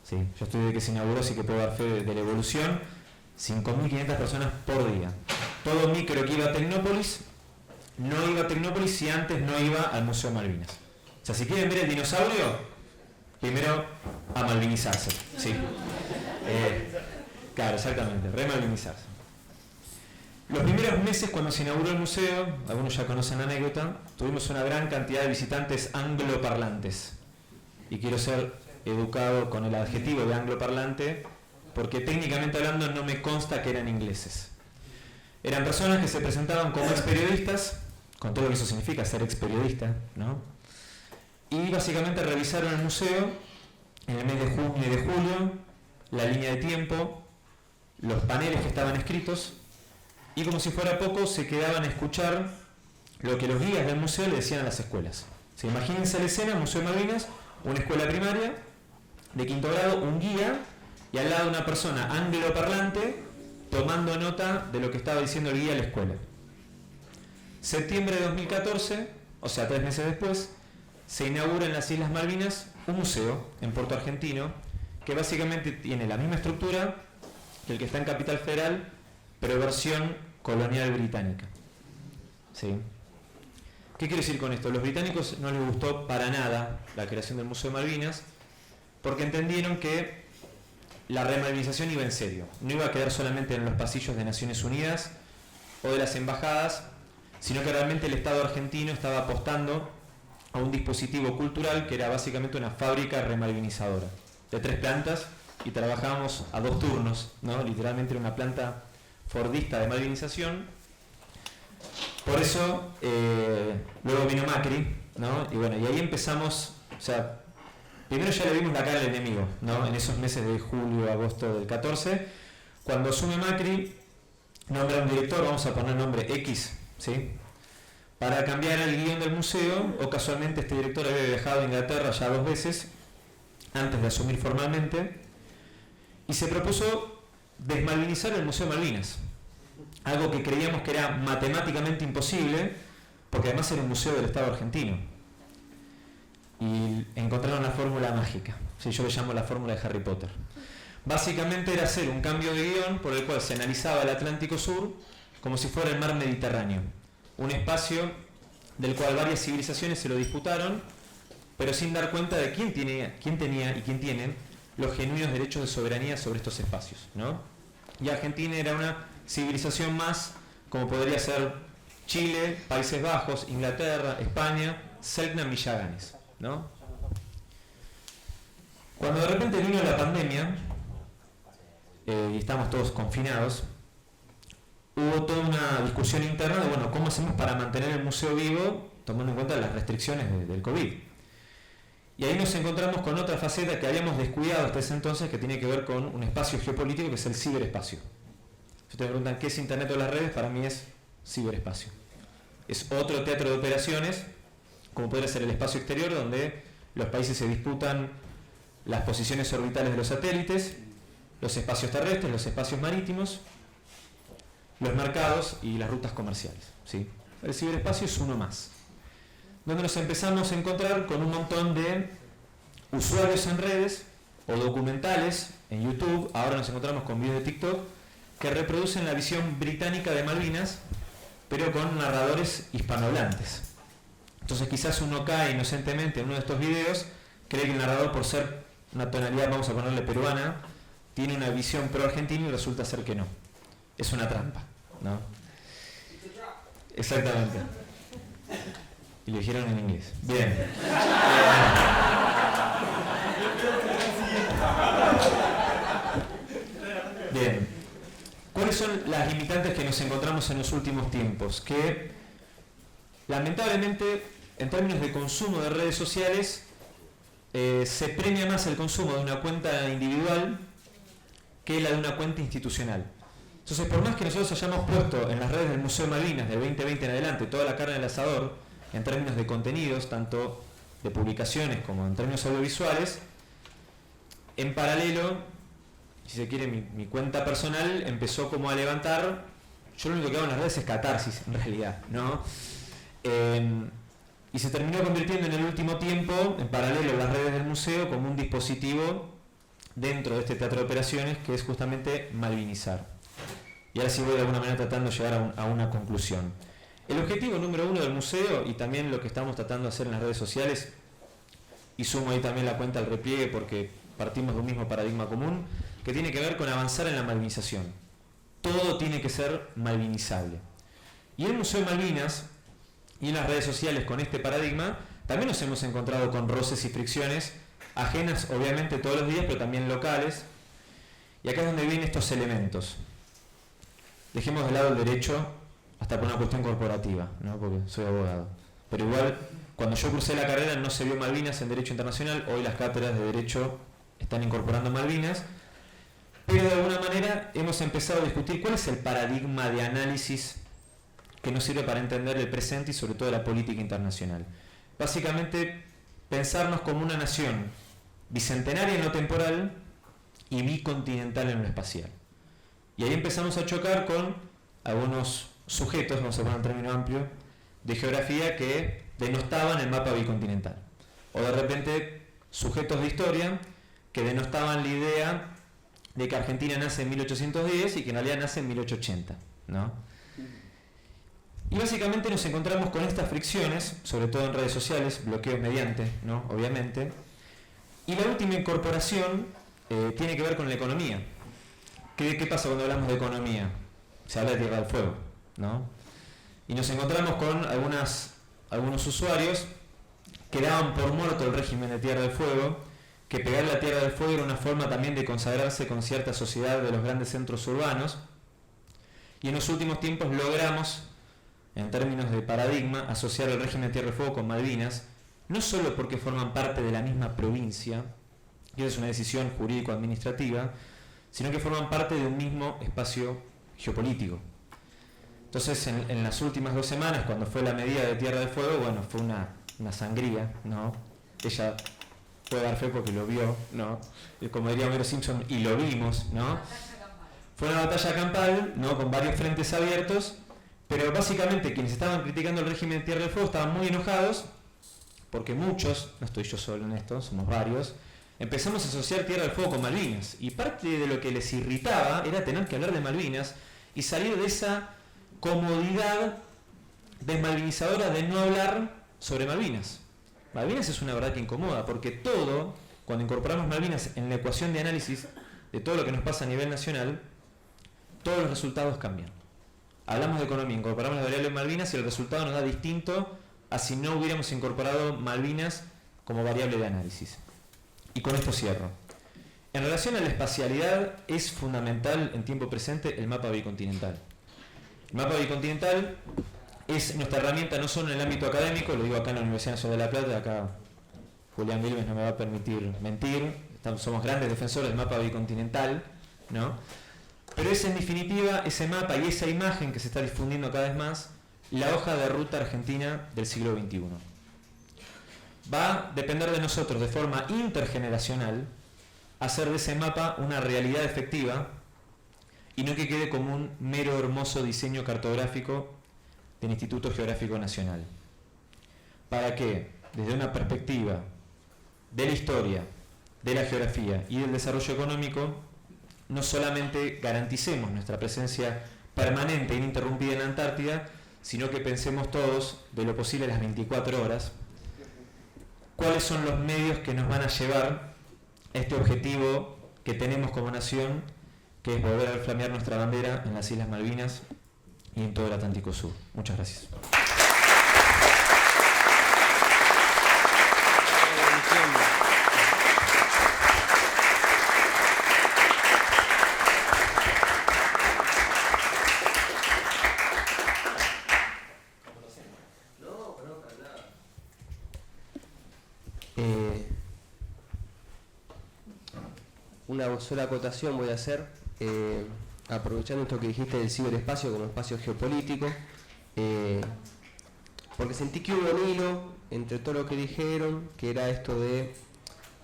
Sí, yo estoy desde que se inauguró, así que puedo dar fe de la evolución. 5.500 personas por día. Todo micro que iba a Tecnópolis, no iba a Tecnópolis si antes no iba al Museo Malvinas. O sea, si quieren ver el dinosaurio, primero a malvinizarse. Sí. Claro, exactamente, remalvinizarse. Los primeros meses cuando se inauguró el museo, algunos ya conocen la anécdota, tuvimos una gran cantidad de visitantes angloparlantes. Y quiero ser educado con el adjetivo de angloparlante, porque técnicamente hablando no me consta que eran ingleses. Eran personas que se presentaban como ex periodistas, con todo lo que eso significa ser ex periodista, ¿no? Y básicamente revisaron el museo en el mes de junio y de julio, la línea de tiempo, los paneles que estaban escritos, y como si fuera poco se quedaban a escuchar lo que los guías del museo le decían a las escuelas. ¿Sí? Imagínense la escena, Museo Malvinas, una escuela primaria de quinto grado, un guía, y al lado una persona angloparlante tomando nota de lo que estaba diciendo el guía a la escuela. Septiembre de 2014, o sea 3 meses después, se inaugura en las Islas Malvinas un museo en Puerto Argentino que básicamente tiene la misma estructura que el que está en Capital Federal, pero versión colonial británica. ¿Sí? ¿Qué quiero decir con esto? Los británicos no les gustó para nada la creación del Museo Malvinas porque entendieron que la remalvinización iba en serio. No iba a quedar solamente en los pasillos de Naciones Unidas o de las embajadas, sino que realmente el Estado argentino estaba apostando a un dispositivo cultural que era básicamente una fábrica remalvinizadora de 3 plantas y trabajábamos a 2 turnos, ¿no? Literalmente era una planta fordista de malvinización. Por eso luego vino Macri, ¿no? Y bueno, y ahí empezamos, o sea, primero ya le vimos la cara al enemigo, ¿no? En esos meses de julio, agosto del 14, cuando asume Macri, nombra un director, vamos a poner nombre X, ¿sí? Para cambiar el guión del museo, o casualmente este director había viajado a Inglaterra ya 2 veces, antes de asumir formalmente, y se propuso desmalvinizar el Museo Malvinas, algo que creíamos que era matemáticamente imposible, porque además era un museo del Estado argentino. Y encontraron una fórmula mágica, ¿sí? Yo le llamo la fórmula de Harry Potter. Básicamente era hacer un cambio de guión por el cual se analizaba el Atlántico Sur como si fuera el mar Mediterráneo, un espacio del cual varias civilizaciones se lo disputaron, pero sin dar cuenta de quién tenía y quién tiene los genuinos derechos de soberanía sobre estos espacios, ¿no? Y Argentina era una civilización más, como podría ser Chile, Países Bajos, Inglaterra, España, Selknam y Yaganes, ¿no? Cuando de repente vino la pandemia y estamos todos confinados, hubo toda una discusión interna de, bueno, ¿cómo hacemos para mantener el museo vivo tomando en cuenta las restricciones del COVID? Y ahí nos encontramos con otra faceta que habíamos descuidado hasta ese entonces, que tiene que ver con un espacio geopolítico que es el ciberespacio. Si ustedes me preguntan qué es Internet o las redes, para mí es ciberespacio. Es otro teatro de operaciones, como podría ser el espacio exterior, donde los países se disputan las posiciones orbitales de los satélites, los espacios terrestres, los espacios marítimos, los mercados y las rutas comerciales, ¿sí? El ciberespacio es uno más, donde nos empezamos a encontrar con un montón de usuarios en redes o documentales en YouTube. Ahora nos encontramos con videos de TikTok que reproducen la visión británica de Malvinas, pero con narradores hispanohablantes. Entonces quizás uno cae inocentemente en uno de estos videos, cree que el narrador, por ser una tonalidad, vamos a ponerle peruana, tiene una visión pro-argentina y resulta ser que no. Es una trampa, ¿no? Exactamente. Y lo dijeron en inglés. Bien. Bien. ¿Cuáles son las limitantes que nos encontramos en los últimos tiempos? Que lamentablemente, en términos de consumo de redes sociales, se premia más el consumo de una cuenta individual que la de una cuenta institucional. Entonces, por más que nosotros hayamos puesto en las redes del Museo de Malvinas del 2020 en adelante toda la carne del asador, en términos de contenidos, tanto de publicaciones como en términos audiovisuales, en paralelo, si se quiere, mi cuenta personal empezó como a levantar. Yo lo único que hago en las redes es catarsis, en realidad, ¿no? Y se terminó convirtiendo en el último tiempo, en paralelo, las redes del museo como un dispositivo dentro de este teatro de operaciones que es justamente malvinizar. Y ahora sí voy de alguna manera tratando de llegar a una conclusión. El objetivo número uno del museo, y también lo que estamos tratando de hacer en las redes sociales, y sumo ahí también la cuenta al repliegue porque partimos de un mismo paradigma común, que tiene que ver con avanzar en la malvinización. Todo tiene que ser malvinizable. Y en el Museo de Malvinas y en las redes sociales con este paradigma, también nos hemos encontrado con roces y fricciones, ajenas obviamente todos los días, pero también locales. Y acá es donde vienen estos elementos. Dejemos de lado el derecho hasta por una cuestión corporativa, ¿no? Porque soy abogado. Pero igual, cuando yo cursé la carrera no se vio Malvinas en Derecho Internacional. Hoy las cátedras de Derecho están incorporando Malvinas. Pero de alguna manera hemos empezado a discutir cuál es el paradigma de análisis que nos sirve para entender el presente y sobre todo la política internacional. Básicamente, pensarnos como una nación bicentenaria en lo temporal y bicontinental en lo espacial. Y ahí empezamos a chocar con algunos sujetos, vamos a poner un término amplio, de geografía que denostaban el mapa bicontinental. O de repente sujetos de historia que denostaban la idea de que Argentina nace en 1810 y que en realidad nace en 1880, ¿no? Y básicamente nos encontramos con estas fricciones, sobre todo en redes sociales, bloqueos mediante, ¿no? Obviamente. Y la última incorporación tiene que ver con la economía. ¿Qué pasa cuando hablamos de economía? Se habla de Tierra del Fuego, ¿no? Y nos encontramos con algunos usuarios que daban por muerto el régimen de Tierra del Fuego, que pegarle a Tierra del Fuego era una forma también de consagrarse con cierta sociedad de los grandes centros urbanos. Y en los últimos tiempos logramos, en términos de paradigma, asociar el régimen de Tierra del Fuego con Malvinas, no solo porque forman parte de la misma provincia, y es una decisión jurídico-administrativa, sino que forman parte de un mismo espacio geopolítico. Entonces, en las últimas 2 semanas, cuando fue la medida de Tierra del Fuego, bueno, fue una sangría, ¿no? Ella puede dar fe porque lo vio, ¿no? Como diría Homero Simpson, y lo vimos, ¿no? Fue una batalla campal, ¿no? Con varios frentes abiertos, pero básicamente quienes estaban criticando el régimen de Tierra del Fuego estaban muy enojados, porque muchos, no estoy yo solo en esto, somos varios, empezamos a asociar Tierra del Fuego con Malvinas, y parte de lo que les irritaba era tener que hablar de Malvinas y salir de esa comodidad desmalvinizadora de no hablar sobre Malvinas. Malvinas es una verdad que incomoda, porque todo, cuando incorporamos Malvinas en la ecuación de análisis de todo lo que nos pasa a nivel nacional, todos los resultados cambian. hablamos de economía, incorporamos la variable Malvinas y el resultado nos da distinto a si no hubiéramos incorporado Malvinas como variable de análisis. Y con esto cierro. En relación a la espacialidad, es fundamental en tiempo presente el mapa bicontinental. El mapa bicontinental es nuestra herramienta no solo en el ámbito académico, lo digo acá en la Universidad Nacional de La Plata, acá Julián Vilmes no me va a permitir mentir, somos grandes defensores del mapa bicontinental, ¿no? Pero es en definitiva ese mapa y esa imagen que se está difundiendo cada vez más, la hoja de ruta argentina del siglo XXI. Va a depender de nosotros de forma intergeneracional hacer de ese mapa una realidad efectiva y no que quede como un mero hermoso diseño cartográfico del Instituto Geográfico Nacional. Para que, desde una perspectiva de la historia, de la geografía y del desarrollo económico, no solamente garanticemos nuestra presencia permanente e ininterrumpida en la Antártida, sino que pensemos todos, de lo posible las 24 horas, cuáles son los medios que nos van a llevar a este objetivo que tenemos como nación, que es volver a flamear nuestra bandera en las Islas Malvinas y en todo el Atlántico Sur. Muchas gracias. Una sola acotación voy a hacer, aprovechando esto que dijiste del ciberespacio como espacio geopolítico, porque sentí que hubo un hilo entre todo lo que dijeron, que era esto de,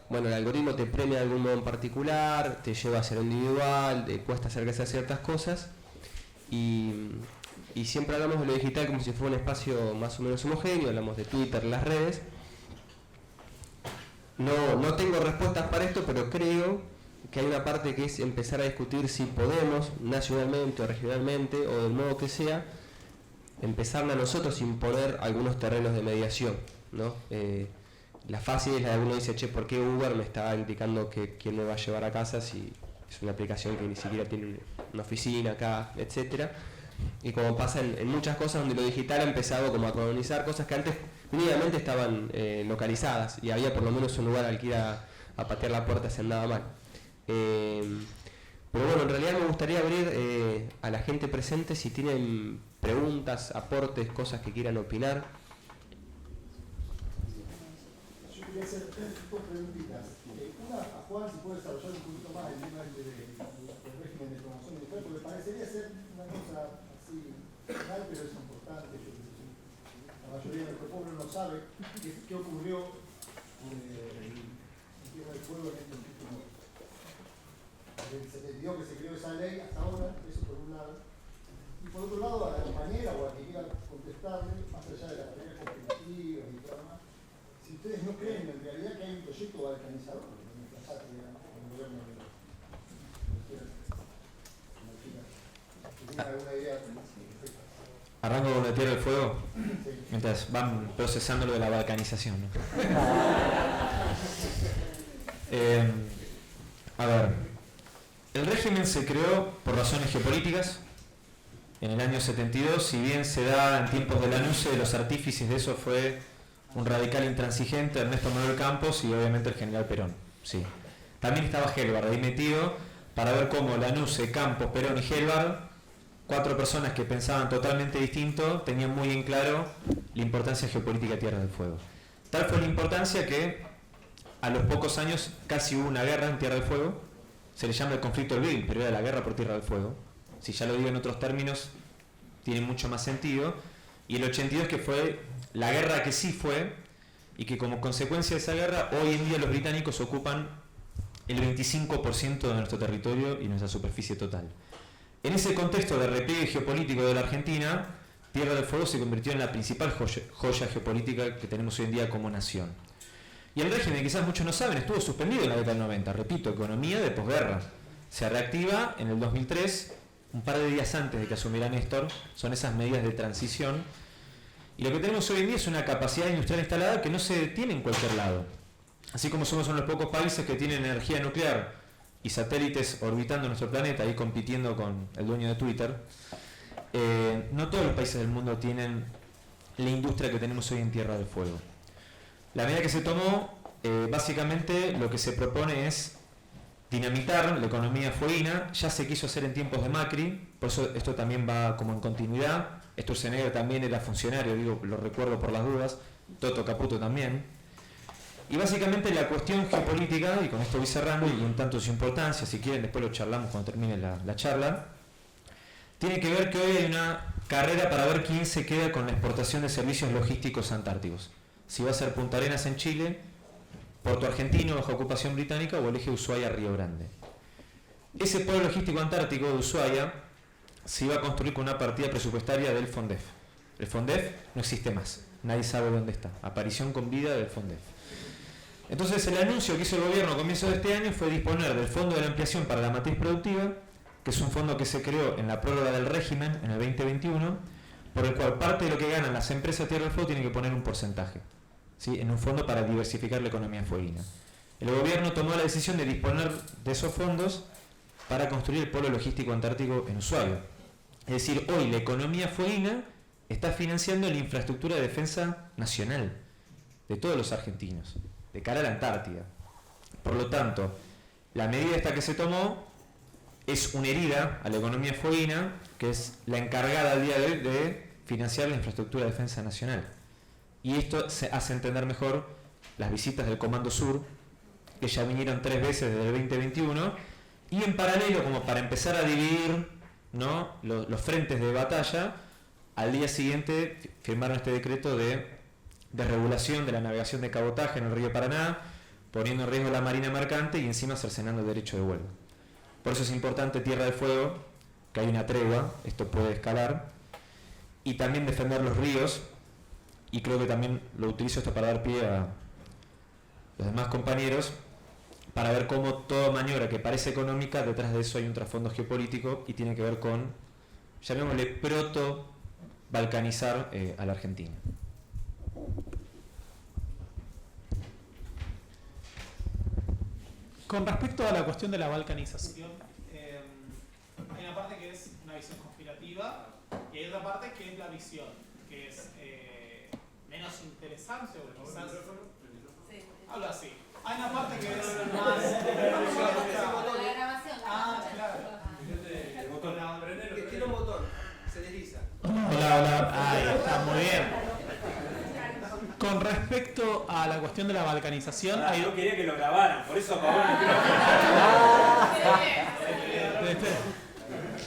bueno, el algoritmo te premia de algún modo en particular, te lleva a ser individual, te cuesta acercarse a ciertas cosas, y siempre hablamos de lo digital como si fuera un espacio más o menos homogéneo, hablamos de Twitter, las redes. No tengo respuestas para esto, pero creo que hay una parte que es empezar a discutir si podemos, nacionalmente o regionalmente, o del modo que sea, empezar a nosotros imponer algunos terrenos de mediación, ¿no? La fácil es la de uno dice, che, ¿por qué Uber me está indicando que quién me va a llevar a casa si es una aplicación que ni siquiera tiene una oficina acá, etcétera? Y como pasa en muchas cosas donde lo digital ha empezado como a colonizar cosas que antes mínimamente estaban localizadas y había por lo menos un lugar al que ir a patear la puerta si andaba mal. Pero bueno, en realidad me gustaría abrir a la gente presente si tienen preguntas, aportes, cosas que quieran opinar. Yo quería hacer dos preguntitas. Una a Juan, si puede desarrollar un poquito más el tema del régimen de promoción industrial, porque parecería ser una cosa así real, pero es importante. La mayoría de nuestro pueblo no sabe qué ocurrió en Tierra del Fuego en este último. Se les dio que se creó esa ley hasta ahora, eso por un lado. Y por otro lado, a la compañera o a quien quiera contestarle, más allá de las tareas competitivas y todo demás, si ustedes no creen en realidad que hay un proyecto balcanizador en nuestra patria, en el gobierno de ¿tienen alguna idea? Arranco con la Tierra del Fuego, Sí. mientras van procesando lo de la balcanización, ¿no? A ver, el régimen se creó por razones geopolíticas en el año 72, si bien se da en tiempos de Lanusse, los artífices de eso fue un radical intransigente, Ernesto Manuel Campos y obviamente el general Perón. Sí. También estaba Helvar ahí metido para ver cómo Lanusse, Campos, Perón y Helvar, cuatro personas que pensaban totalmente distinto, tenían muy en claro la importancia geopolítica de Tierra del Fuego. Tal fue la importancia que a los pocos años casi hubo una guerra en Tierra del Fuego, se le llama el conflicto del Vil, pero era la guerra por Tierra del Fuego. Si ya lo digo en otros términos, tiene mucho más sentido. Y el 82 que fue la guerra que sí fue, y que como consecuencia de esa guerra, hoy en día los británicos ocupan el 25% de nuestro territorio y nuestra superficie total. En ese contexto de repliegue geopolítico de la Argentina, Tierra del Fuego se convirtió en la principal joya geopolítica que tenemos hoy en día como nación. Y el régimen, quizás muchos no saben, estuvo suspendido en la década del 90, repito, economía de posguerra. Se reactiva en el 2003, un par de días antes de que asumiera Néstor, son esas medidas de transición. Y lo que tenemos hoy en día es una capacidad industrial instalada que no se detiene en cualquier lado. Así como somos uno de los pocos países que tienen energía nuclear y satélites orbitando nuestro planeta y compitiendo con el dueño de Twitter, no todos los países del mundo tienen la industria que tenemos hoy en Tierra del Fuego. La medida que se tomó, básicamente lo que se propone es dinamitar la economía fueguina. Ya se quiso hacer en tiempos de Macri, por eso esto también va como en continuidad. Sturzenegger también era funcionario, digo, lo recuerdo por las dudas, Toto Caputo también. Y básicamente la cuestión geopolítica, y con esto voy cerrando, y en tanto su importancia, si quieren después lo charlamos cuando termine la charla, tiene que ver que hoy hay una carrera para ver quién se queda con la exportación de servicios logísticos antárticos. Si va a ser Punta Arenas en Chile, Puerto Argentino bajo ocupación británica o el eje Ushuaia-Río Grande. Ese polo logístico antártico de Ushuaia se iba a construir con una partida presupuestaria del FONDEF. El FONDEF no existe más, nadie sabe dónde está. Aparición con vida del FONDEF. Entonces el anuncio que hizo el gobierno a comienzos de este año fue disponer del Fondo de la Ampliación para la Matriz Productiva, que es un fondo que se creó en la prórroga del régimen en el 2021, por el cual parte de lo que ganan las empresas Tierra del Fuego tienen que poner un porcentaje, ¿sí?, en un fondo para diversificar la economía fueguina. El gobierno tomó la decisión de disponer de esos fondos para construir el polo logístico antártico en Ushuaia. Es decir, hoy la economía fueguina está financiando la infraestructura de defensa nacional de todos los argentinos, de cara a la Antártida. Por lo tanto, la medida esta que se tomó es una herida a la economía fueguina, que es la encargada al día de hoy de financiar la infraestructura de defensa nacional. Y esto se hace entender mejor las visitas del Comando Sur, que ya vinieron 3 veces desde el 2021, y en paralelo, como para empezar a dividir, ¿no?, los frentes de batalla, al día siguiente firmaron este decreto de regulación de la navegación de cabotaje en el río Paraná, poniendo en riesgo la marina mercante y encima cercenando el derecho de huelga. Por eso es importante Tierra del Fuego, que hay una tregua, esto puede escalar, y también defender los ríos, y creo que también lo utilizo esto para dar pie a los demás compañeros, para ver cómo toda maniobra que parece económica, detrás de eso hay un trasfondo geopolítico y tiene que ver con, llamémosle, proto-balcanizar a la Argentina. Con respecto a la cuestión de la balcanización, hay una parte que es una visión conspirativa y hay otra parte que es la visión, que es menos interesante o quizás... Hablo así. Hay una parte que es más... La grabación. Ah, claro. El botón. Tiene un botón, se desliza. Hola. Ahí está, muy bien. Con respecto a la cuestión de la balcanización... Yo quería que lo grabaran, por eso apagó el micrófono.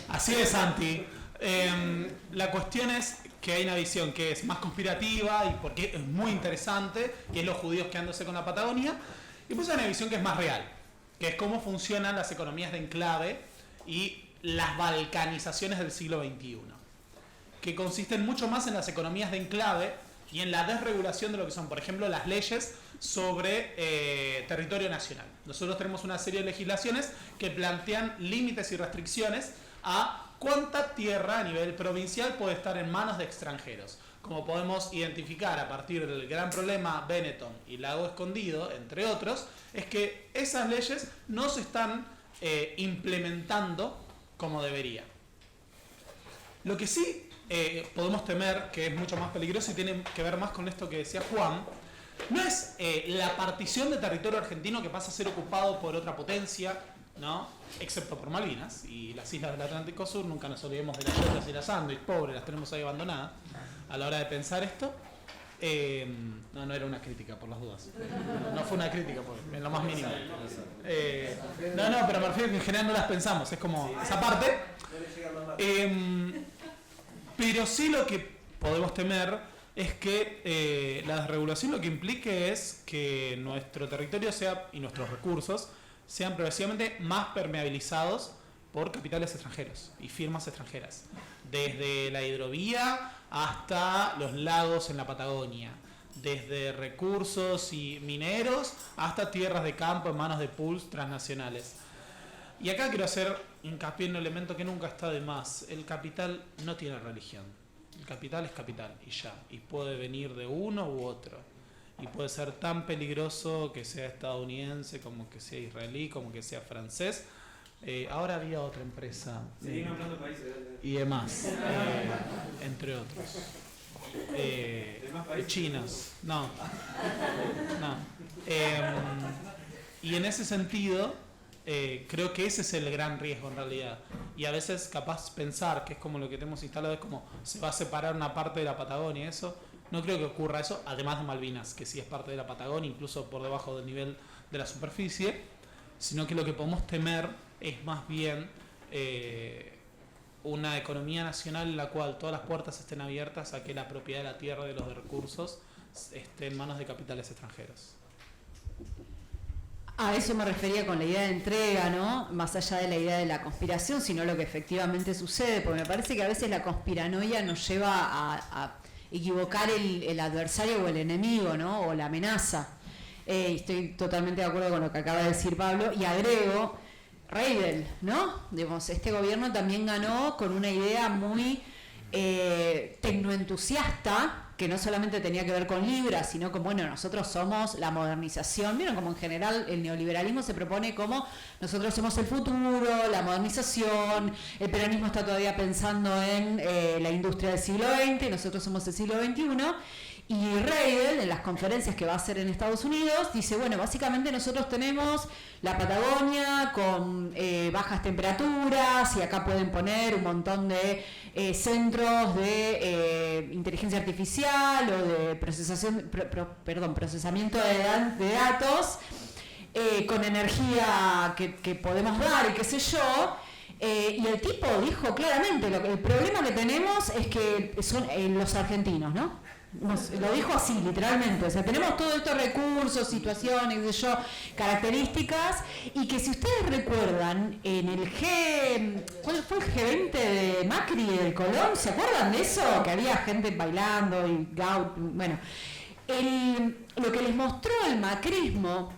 Así es, Santi. La cuestión es que hay una visión que es más conspirativa y porque es muy interesante, que es los judíos quedándose con la Patagonia, y pues hay una visión que es más real, que es cómo funcionan las economías de enclave y las balcanizaciones del siglo XXI, que consisten mucho más en las economías de enclave y en la desregulación de lo que son, por ejemplo, las leyes sobre territorio nacional. Nosotros tenemos una serie de legislaciones que plantean límites y restricciones a cuánta tierra a nivel provincial puede estar en manos de extranjeros. Como podemos identificar a partir del gran problema Benetton y Lago Escondido, entre otros, es que esas leyes no se están implementando como debería. Lo que sí podemos temer, que es mucho más peligroso y tiene que ver más con esto que decía Juan, no es la partición de territorio argentino que pasa a ser ocupado por otra potencia, ¿no?, excepto por Malvinas y las islas del Atlántico Sur. Nunca nos olvidemos de las yotas y las sándwich, pobres, las tenemos ahí abandonadas a la hora de pensar esto. No era una crítica, por las dudas. No fue una crítica, en lo más mínimo. Pero me refiero que en general no las pensamos, es como esa parte. Pero sí lo que podemos temer es que la desregulación lo que implique es que nuestro territorio sea, y nuestros recursos sean progresivamente más permeabilizados por capitales extranjeros y firmas extranjeras, desde la hidrovía hasta los lagos en la Patagonia, desde recursos y mineros hasta tierras de campo en manos de pools transnacionales. Y acá quiero hacer hincapié en un elemento que nunca está de más: el capital no tiene religión, el capital es capital y ya, y puede venir de uno u otro. Y puede ser tan peligroso que sea estadounidense, como que sea israelí, como que sea francés, Ahora había otra empresa. Seguimos hablando de países. Y demás, entre otros. Chinos. No. Y en ese sentido, creo que ese es el gran riesgo en realidad. Y a veces capaz pensar que es como lo que tenemos instalado, es como se va a separar una parte de la Patagonia, eso. No creo que ocurra eso, además de Malvinas, que sí es parte de la Patagonia, incluso por debajo del nivel de la superficie, sino que lo que podemos temer es más bien una economía nacional en la cual todas las puertas estén abiertas a que la propiedad de la tierra y de los recursos esté en manos de capitales extranjeros. A eso me refería con la idea de entrega, ¿no? Más allá de la idea de la conspiración, sino lo que efectivamente sucede, porque me parece que a veces la conspiranoia nos lleva a equivocar el adversario o el enemigo, ¿no? O la amenaza. Estoy totalmente de acuerdo con lo que acaba de decir Pablo, y agrego, Reidel, ¿no? Digamos, este gobierno también ganó con una idea muy tecnoentusiasta, que no solamente tenía que ver con Libra, sino como, bueno, nosotros somos la modernización. Vieron como en general el neoliberalismo se propone como nosotros somos el futuro, la modernización, el peronismo está todavía pensando en la industria del siglo XX, nosotros somos el siglo XXI. Y Reidel, en las conferencias que va a hacer en Estados Unidos, dice, bueno, básicamente nosotros tenemos la Patagonia con bajas temperaturas, y acá pueden poner un montón de centros de inteligencia artificial o de procesamiento de datos con energía que podemos dar y qué sé yo. Y el tipo dijo claramente, el problema que tenemos es que son los argentinos, ¿no? Lo dijo así, literalmente. O sea, tenemos todos estos recursos, situaciones, qué sé yo, características, y que si ustedes recuerdan, en el ¿cuál fue el G20 de Macri y del Colón? ¿Se acuerdan de eso? Que había gente bailando y bueno. Lo que les mostró el macrismo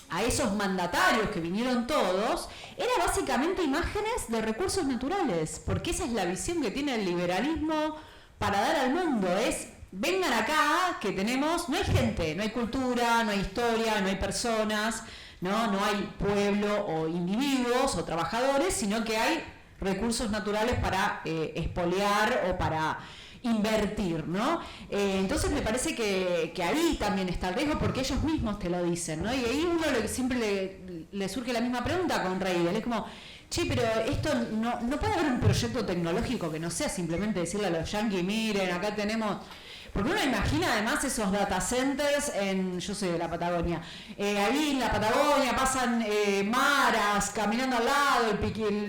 a esos mandatarios que vinieron todos, era básicamente imágenes de recursos naturales, porque esa es la visión que tiene el liberalismo para dar al mundo, es vengan acá que tenemos, no hay gente, no hay cultura, no hay historia, no hay personas, no hay pueblo o individuos o trabajadores, sino que hay recursos naturales para expoliar o para invertir, ¿no? Entonces me parece que ahí también está el riesgo, porque ellos mismos te lo dicen, ¿no? Y ahí uno siempre le surge la misma pregunta con Reidel, es como, che, pero esto no puede haber un proyecto tecnológico que no sea simplemente decirle a los yanquis, miren, acá tenemos... Porque uno imagina además esos data centers yo soy de la Patagonia, ahí en la Patagonia pasan maras caminando al lado,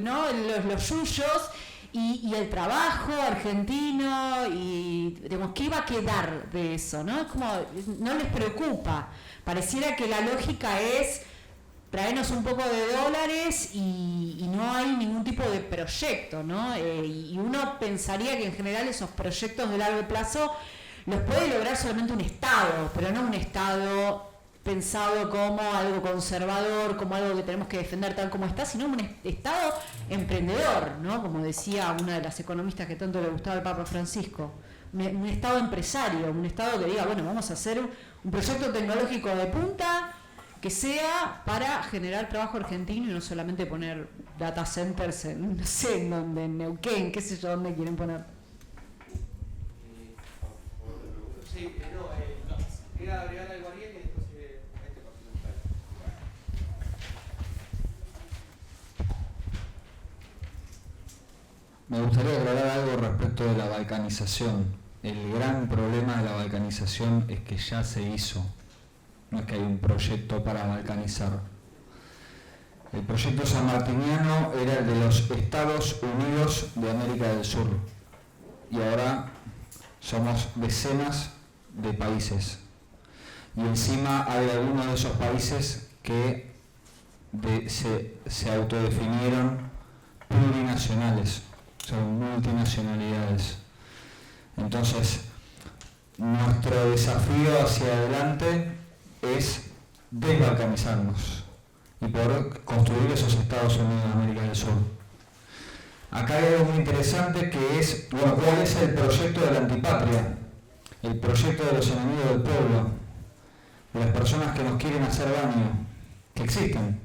¿no? los yuyos, y el trabajo argentino, y digamos, ¿qué va a quedar de eso? ¿No? Es como, no les preocupa, pareciera que la lógica es traernos un poco de dólares y no hay ningún tipo de proyecto, ¿no? Y uno pensaría que en general esos proyectos de largo plazo los puede lograr solamente un Estado, pero no un Estado pensado como algo conservador, como algo que tenemos que defender tal como está, sino un Estado emprendedor, ¿no? Como decía una de las economistas que tanto le gustaba al Papa Francisco, un Estado empresario, un Estado que diga, bueno, vamos a hacer un proyecto tecnológico de punta que sea para generar trabajo argentino y no solamente poner data centers en, no sé, en donde, en Neuquén, qué sé yo, dónde quieren poner. Sí, quería agregar algo a Ariel y después Me gustaría agregar algo respecto de la balcanización. El gran problema de la balcanización es que ya se hizo. No es que hay un proyecto para balcanizar. El proyecto sanmartiniano era el de los Estados Unidos de América del Sur. Y ahora somos decenas de países. Y encima hay algunos de esos países que se autodefinieron plurinacionales, son multinacionalidades. Entonces, nuestro desafío hacia adelante es desbalcanizarnos y poder construir esos Estados Unidos de América del Sur. Acá hay algo muy interesante que es, bueno, ¿cuál es el proyecto de la antipatria? El proyecto de los enemigos del pueblo, de las personas que nos quieren hacer daño, que existen.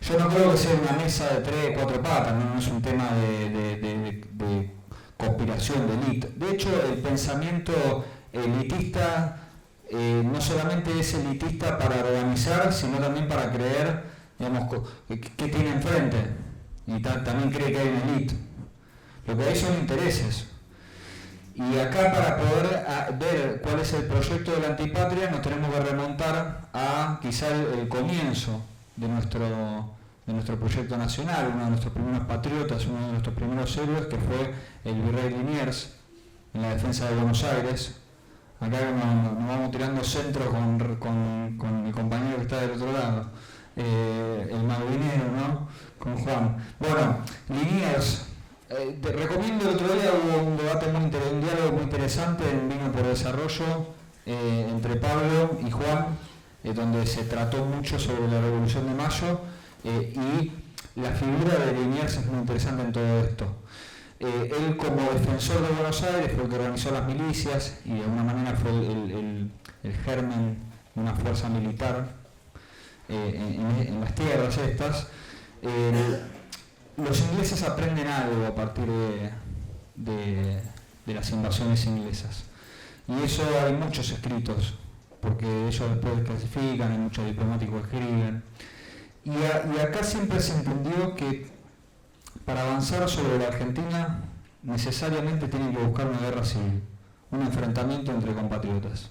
Yo no creo que sea una mesa de 3 o 4 patas, no es un tema de conspiración, de élite. De hecho, el pensamiento elitista no solamente es elitista para organizar, sino también para creer, digamos, qué tiene enfrente. Y también cree que hay una élite. Lo que hay son intereses. Y acá, para poder ver cuál es el proyecto de la antipatria, nos tenemos que remontar a quizá el comienzo de nuestro proyecto nacional, uno de nuestros primeros patriotas, uno de nuestros primeros héroes, que fue el virrey Liniers, en la defensa de Buenos Aires. Acá nos vamos tirando centro con el compañero que está del otro lado, el malvinero, ¿no? Con Juan. Bueno, Liniers, te recomiendo, el otro día hubo un diálogo muy interesante en Vino por Desarrollo entre Pablo y Juan, donde se trató mucho sobre la Revolución de Mayo, y la figura de Liniers es muy interesante en todo esto. Él, como defensor de Buenos Aires, fue el que organizó las milicias y de alguna manera fue el germen de una fuerza militar en las tierras estas. Los ingleses aprenden algo a partir de las invasiones inglesas, y eso hay muchos escritos, porque ellos después desclasifican, hay muchos diplomáticos que escriben, y acá siempre se entendió que para avanzar sobre la Argentina necesariamente tienen que buscar una guerra civil, un enfrentamiento entre compatriotas.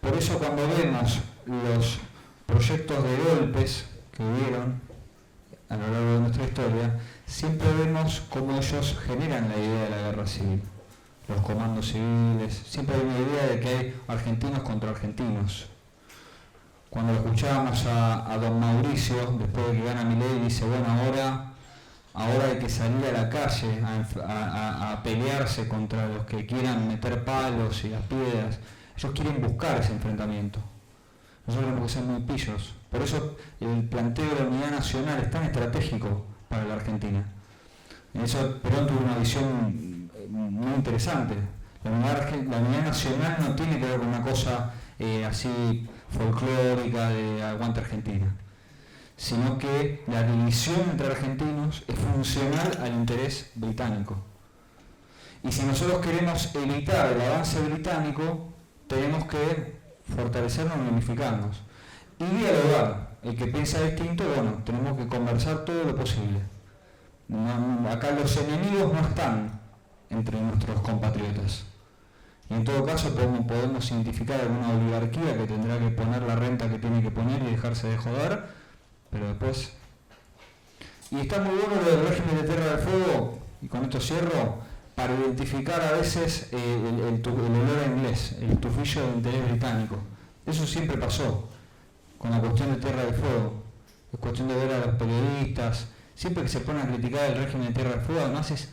Por eso, cuando vemos los proyectos de golpes que hubieron a lo largo de nuestra historia, siempre vemos cómo ellos generan la idea de la guerra civil. Los comandos civiles, siempre hay una idea de que hay argentinos contra argentinos. Cuando escuchábamos a don Mauricio, después de que gana Milei, dice, bueno, ahora hay que salir a la calle a pelearse contra los que quieran meter palos y las piedras. Ellos quieren buscar ese enfrentamiento. Nosotros tenemos que ser muy pillos. Por eso el planteo de la unidad nacional es tan estratégico para la Argentina. En eso Perón tuvo una visión muy interesante. La unidad nacional no tiene que ver con una cosa así folclórica de aguante Argentina, sino que la división entre argentinos es funcional al interés británico. Y si nosotros queremos evitar el avance británico, tenemos que fortalecernos y unificarnos. Y dialogar. El que piensa distinto, bueno, tenemos que conversar todo lo posible. Acá los enemigos no están entre nuestros compatriotas. Y en todo caso podemos identificar alguna oligarquía que tendrá que poner la renta que tiene que poner y dejarse de joder, pero después... Y está muy bueno lo del régimen de Tierra del Fuego, y con esto cierro, para identificar a veces el olor inglés, el tufillo de interés británico. Eso siempre pasó con la cuestión de Tierra del Fuego. Es cuestión de ver a los periodistas, siempre que se pone a criticar el régimen de Tierra del Fuego, además es...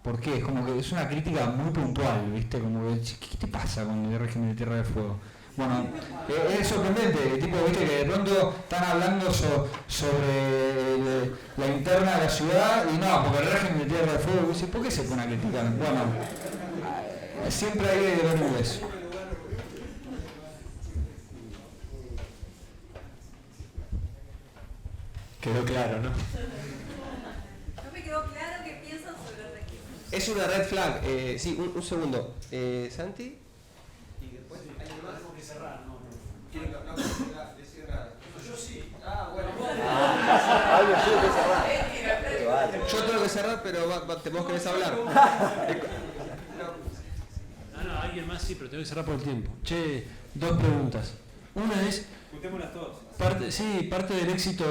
¿Por qué? Es como que es una crítica muy puntual, ¿viste? Como que, ¿qué te pasa con el régimen de Tierra del Fuego? Bueno, es sorprendente, tipo, ¿viste? Que de pronto están hablando sobre la interna de la ciudad y no, porque el régimen de Tierra del Fuego, ¿viste? ¿Por qué se pone a criticar? Bueno, siempre hay que ver eso. Quedó claro, ¿no? No me quedó claro qué piensan sobre el régimen. Es una red flag. Sí, un segundo. Santi. Y después hay más que cerrar, no. Quiero que no decir nada. Yo sí. Ah, bueno. Yo tengo que cerrar, pero vos querés hablar. No, alguien más sí, pero tengo que cerrar por el tiempo. Che, dos preguntas. Una es... Juntémoslas todas. Parte del éxito,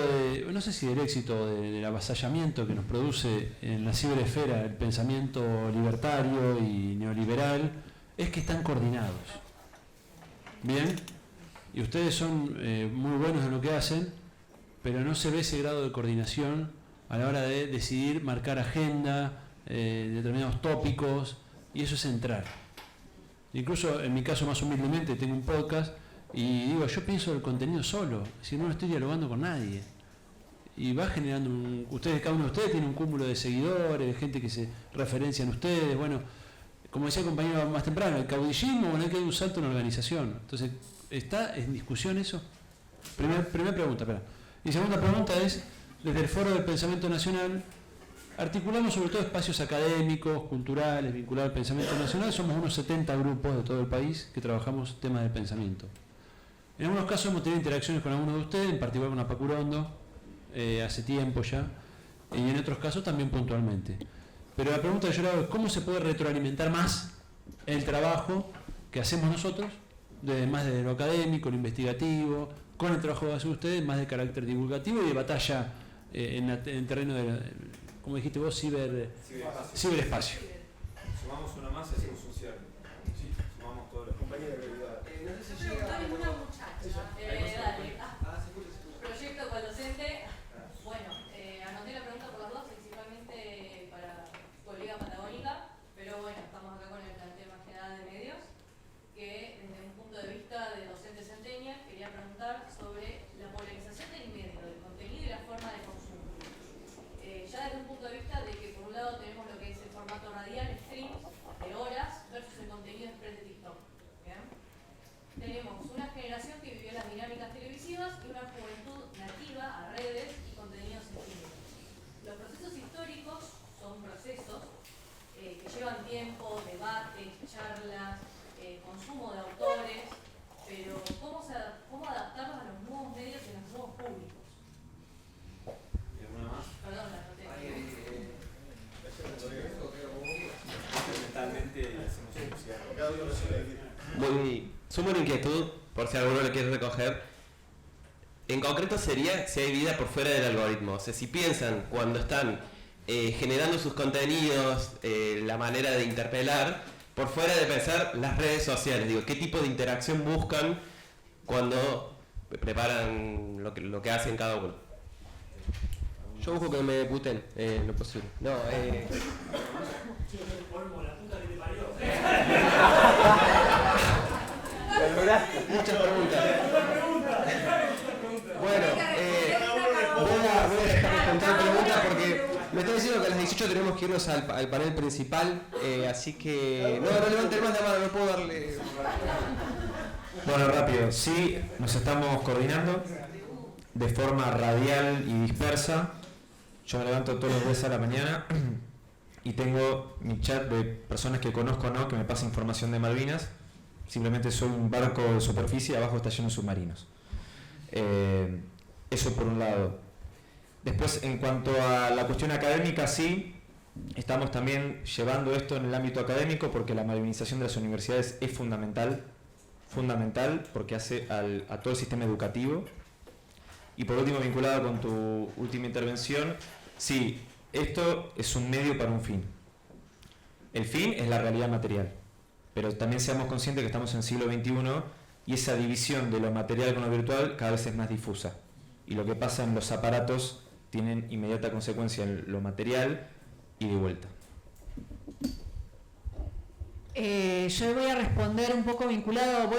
no sé si del éxito del avasallamiento que nos produce en la ciberesfera el pensamiento libertario y neoliberal, es que están coordinados. ¿Bien? Y ustedes son muy buenos en lo que hacen, pero no se ve ese grado de coordinación a la hora de decidir, marcar agenda, determinados tópicos, y eso es entrar. Incluso en mi caso, más humildemente, tengo un podcast y digo, yo pienso el contenido solo, si no estoy dialogando con nadie. Y va generando cada uno de ustedes tiene un cúmulo de seguidores, de gente que se referencia en ustedes. Bueno, como decía el compañero más temprano, el caudillismo, bueno, hay que dar un salto en la organización. Entonces, ¿está en discusión eso? Primera pregunta, espera. Y segunda pregunta es, desde el Foro del Pensamiento Nacional, articulamos sobre todo espacios académicos, culturales, vinculados al pensamiento nacional. Somos unos 70 grupos de todo el país que trabajamos temas del pensamiento. En algunos casos hemos tenido interacciones con algunos de ustedes, en particular con Apacurondo, hace tiempo ya, y en otros casos también puntualmente. Pero la pregunta que yo le hago es cómo se puede retroalimentar más el trabajo que hacemos nosotros, más desde lo académico, lo investigativo, con el trabajo que hacen ustedes, más de carácter divulgativo y de batalla en el terreno de, como dijiste vos, ciberespacio. Sumamos una más y hacemos un cierre. Sí, sumamos todos los compañeros de realidad. No sé si llega una muchacha. Dale. Proyecto con docente. Bueno, anoté la pregunta por las dos, principalmente para colega patagónica, pero bueno, estamos acá con el plantel más que nada de medios, que desde un punto de vista de docente centennial quería preguntar sobre la polarización del medio, del contenido y la forma de consumo. Ya desde un punto de vista de que por un lado tenemos lo que es el formato radial, stream, de horas, versus el contenido express de TikTok. ¿Bien? Tenemos una generación que vivió las dinámicas televisivas y una juventud nativa a redes y contenidos infinitos. Los procesos históricos son procesos que llevan tiempo, debates, charlas, consumo de autores, pero ¿cómo adaptarlos a los nuevos medios y a los nuevos públicos? ¿Y alguna más? Perdón, la noté. Sumo una inquietud, por si alguno lo quiere recoger. En concreto sería si hay vida por fuera del algoritmo. O sea, si piensan cuando están generando sus contenidos, la manera de interpelar, por fuera de pensar las redes sociales. Digo, ¿qué tipo de interacción buscan cuando preparan lo que hacen cada uno? Yo busco que me puten lo posible. No, muchas preguntas. Bueno, voy a responder preguntas porque me están diciendo que a las 18 tenemos que irnos al panel principal, así que no levanten más la mano, no puedo darle. Bueno, rápido. Sí, nos estamos coordinando de forma radial y dispersa. Yo me levanto todos los días a la mañana y tengo mi chat de personas que conozco o no que me pasan información de Malvinas. Simplemente soy un barco de superficie, abajo está lleno de submarinos. Eso por un lado. Después, en cuanto a la cuestión académica, sí, estamos también llevando esto en el ámbito académico porque la malvinización de las universidades es fundamental porque hace a todo el sistema educativo. Y por último, vinculado con tu última intervención, sí, esto es un medio para un fin. El fin es la realidad material, pero también seamos conscientes que estamos en el siglo XXI y esa división de lo material con lo virtual cada vez es más difusa. Y lo que pasa en los aparatos tienen inmediata consecuencia en lo material y de vuelta. Yo voy a responder un poco voy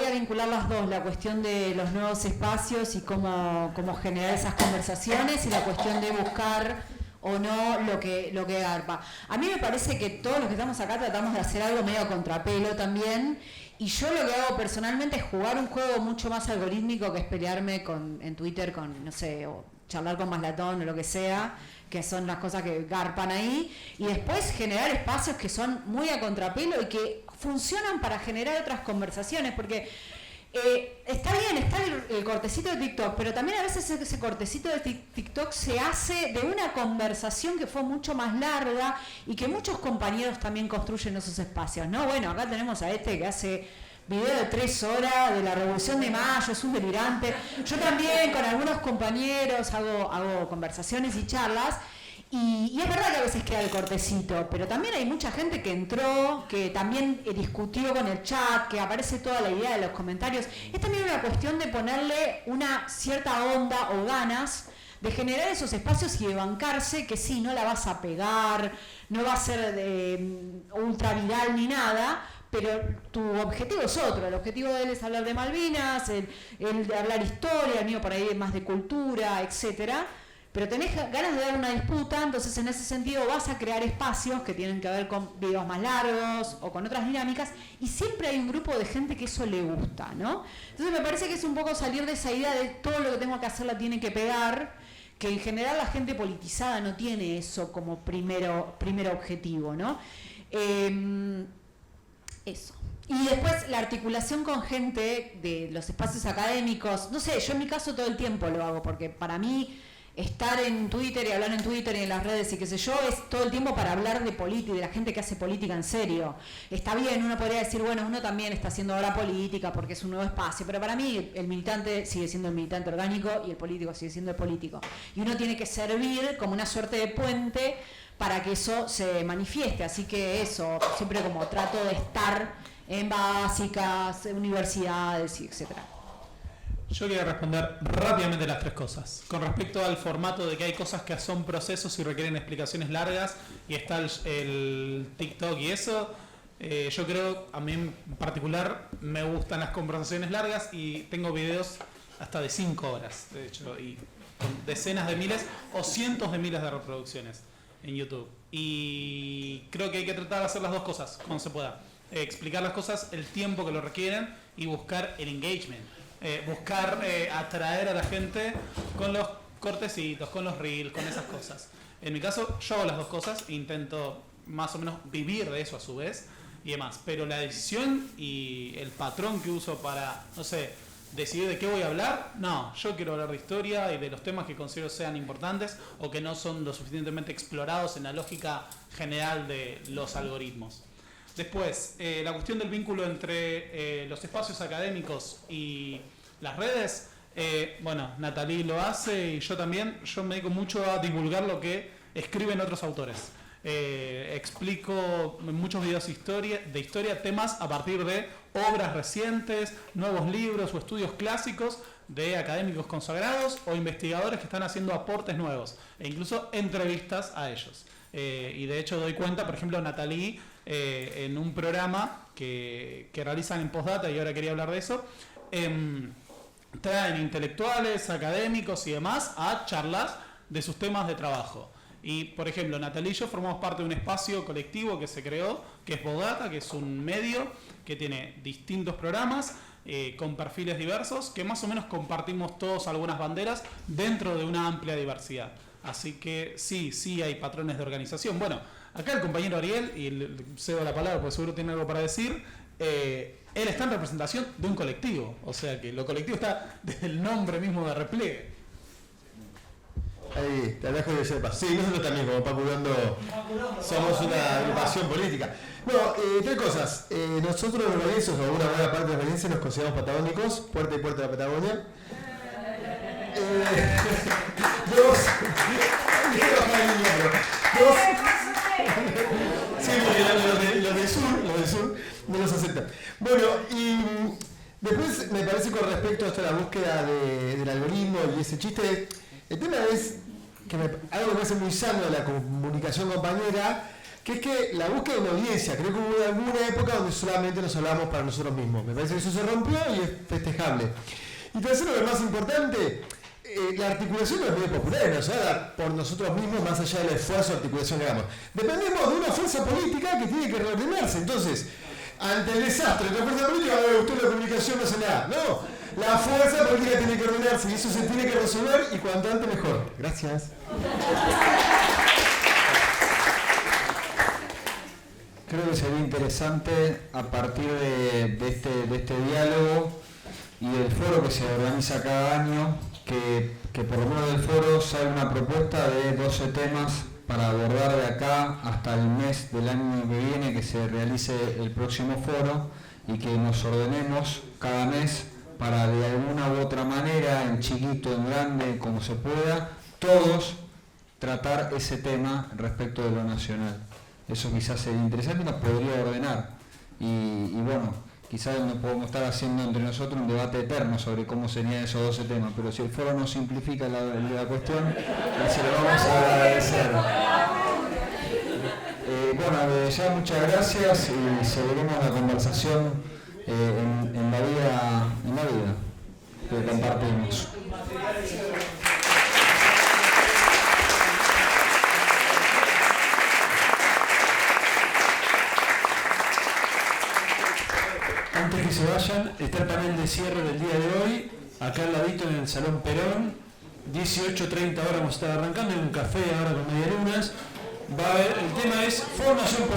a vincular las dos, la cuestión de los nuevos espacios y cómo generar esas conversaciones y la cuestión de buscar o no lo que garpa. A mí me parece que todos los que estamos acá tratamos de hacer algo medio a contrapelo también, y yo lo que hago personalmente es jugar un juego mucho más algorítmico que es pelearme en Twitter con, no sé, o charlar con Maslatón o lo que sea, que son las cosas que garpan ahí, y después generar espacios que son muy a contrapelo y que funcionan para generar otras conversaciones, porque está bien, está el cortecito de TikTok, pero también a veces ese cortecito de TikTok se hace de una conversación que fue mucho más larga y que muchos compañeros también construyen esos espacios, ¿no? Bueno, acá tenemos a este que hace video de 3 horas de la Revolución de Mayo, es un delirante. Yo también con algunos compañeros hago conversaciones y charlas, y es verdad que a veces queda el cortecito, pero también hay mucha gente que entró, que también discutió con el chat, que aparece toda la idea de los comentarios. Es también una cuestión de ponerle una cierta onda o ganas de generar esos espacios y de bancarse que sí, no la vas a pegar, no va a ser ultra viral ni nada, pero tu objetivo es otro. El objetivo de él es hablar de Malvinas, el de hablar historia, el mío por ahí es más de cultura, etcétera. Pero tenés ganas de dar una disputa, entonces en ese sentido vas a crear espacios que tienen que ver con videos más largos o con otras dinámicas, y siempre hay un grupo de gente que eso le gusta, ¿no? Entonces me parece que es un poco salir de esa idea de todo lo que tengo que hacer la tiene que pegar, que en general la gente politizada no tiene eso como primero objetivo, ¿no? Eso. Y después la articulación con gente de los espacios académicos, no sé, yo en mi caso todo el tiempo lo hago, porque para mí estar en Twitter y hablar en Twitter y en las redes y qué sé yo, es todo el tiempo para hablar de política y de la gente que hace política en serio. Está bien, uno podría decir, bueno, uno también está haciendo ahora política porque es un nuevo espacio, pero para mí el militante sigue siendo el militante orgánico y el político sigue siendo el político. Y uno tiene que servir como una suerte de puente para que eso se manifieste. Así que eso, siempre como trato de estar en básicas, universidades y etcétera. Yo quería responder rápidamente las tres cosas. Con respecto al formato de que hay cosas que son procesos y requieren explicaciones largas, y está el TikTok y eso, yo creo, a mí en particular, me gustan las conversaciones largas y tengo videos hasta de 5 horas, de hecho, y con decenas de miles o cientos de miles de reproducciones en YouTube. Y creo que hay que tratar de hacer las dos cosas, cuando se pueda. Explicar las cosas el tiempo que lo requieren y buscar el engagement. Buscar atraer a la gente con los cortecitos, con los reels, con esas cosas. En mi caso, yo hago las dos cosas, intento más o menos vivir de eso a su vez y demás. Pero la decisión y el patrón que uso para, no sé, decidir de qué voy a hablar, no, yo quiero hablar de historia y de los temas que considero sean importantes o que no son lo suficientemente explorados en la lógica general de los algoritmos. Después, la cuestión del vínculo entre los espacios académicos y las redes, bueno, Natalie lo hace y yo también. Yo me dedico mucho a divulgar lo que escriben otros autores. Explico en muchos videos de historia temas a partir de obras recientes, nuevos libros o estudios clásicos de académicos consagrados o investigadores que están haciendo aportes nuevos e incluso entrevistas a ellos. Y de hecho doy cuenta, por ejemplo, Natalie, en un programa que realizan en Postdata, y ahora quería hablar de eso, traen intelectuales, académicos y demás a charlas de sus temas de trabajo. Y, por ejemplo, Natalie y yo formamos parte de un espacio colectivo que se creó, que es Postdata, que es un medio que tiene distintos programas con perfiles diversos, que más o menos compartimos todos algunas banderas dentro de una amplia diversidad. Así que sí hay patrones de organización. Bueno, acá el compañero Ariel, y le cedo la palabra porque seguro tiene algo para decir, él está en representación de un colectivo, o sea que lo colectivo está desde el nombre mismo de Repliegue. Ahí, te dejo que sepas. Sí, nosotros también, como Papu Londo, somos una agrupación política. Bueno, tres cosas. Nosotros los valencios, o una buena parte de los valencios, nos consideramos patagónicos, puerta y puerta de la Patagonia. Dos. Sí, porque los del sur no los aceptan. Bueno, y después me parece con respecto a esto, la búsqueda del algoritmo y ese chiste, el tema es que algo que me parece muy sano de la comunicación compañera, que es que la búsqueda de una audiencia, creo que hubo alguna época donde solamente nos hablábamos para nosotros mismos. Me parece que eso se rompió y es festejable. Y tercero, lo más importante, la articulación de los medios populares nos da por nosotros mismos, más allá del esfuerzo de articulación que hagamos. Dependemos de una fuerza política que tiene que reordenarse. Entonces, ante el desastre de la fuerza política, usted la comunicación no hace nada. No, la fuerza política tiene que ordenarse y eso se tiene que resolver y cuanto antes mejor. Gracias. Creo que sería interesante a partir de este diálogo y del foro que se organiza cada año, que por lo menos del foro sale una propuesta de 12 temas para abordar de acá hasta el mes del año que viene, que se realice el próximo foro, y que nos ordenemos cada mes para de alguna u otra manera, en chiquito, en grande, como se pueda, todos tratar ese tema respecto de lo nacional. Eso quizás sería interesante y nos podría ordenar. Y bueno, quizás no podemos estar haciendo entre nosotros un debate eterno sobre cómo serían esos 12 temas, pero si el foro nos simplifica la cuestión, se lo vamos a agradecer. Bueno, ya muchas gracias y seguiremos la conversación en la vida que compartimos. Antes que se vayan, está el panel de cierre del día de hoy, acá al ladito en el Salón Perón, 18:30 ahora vamos a estar arrancando en un café ahora con medialunas. Va a haber, el tema es formación política.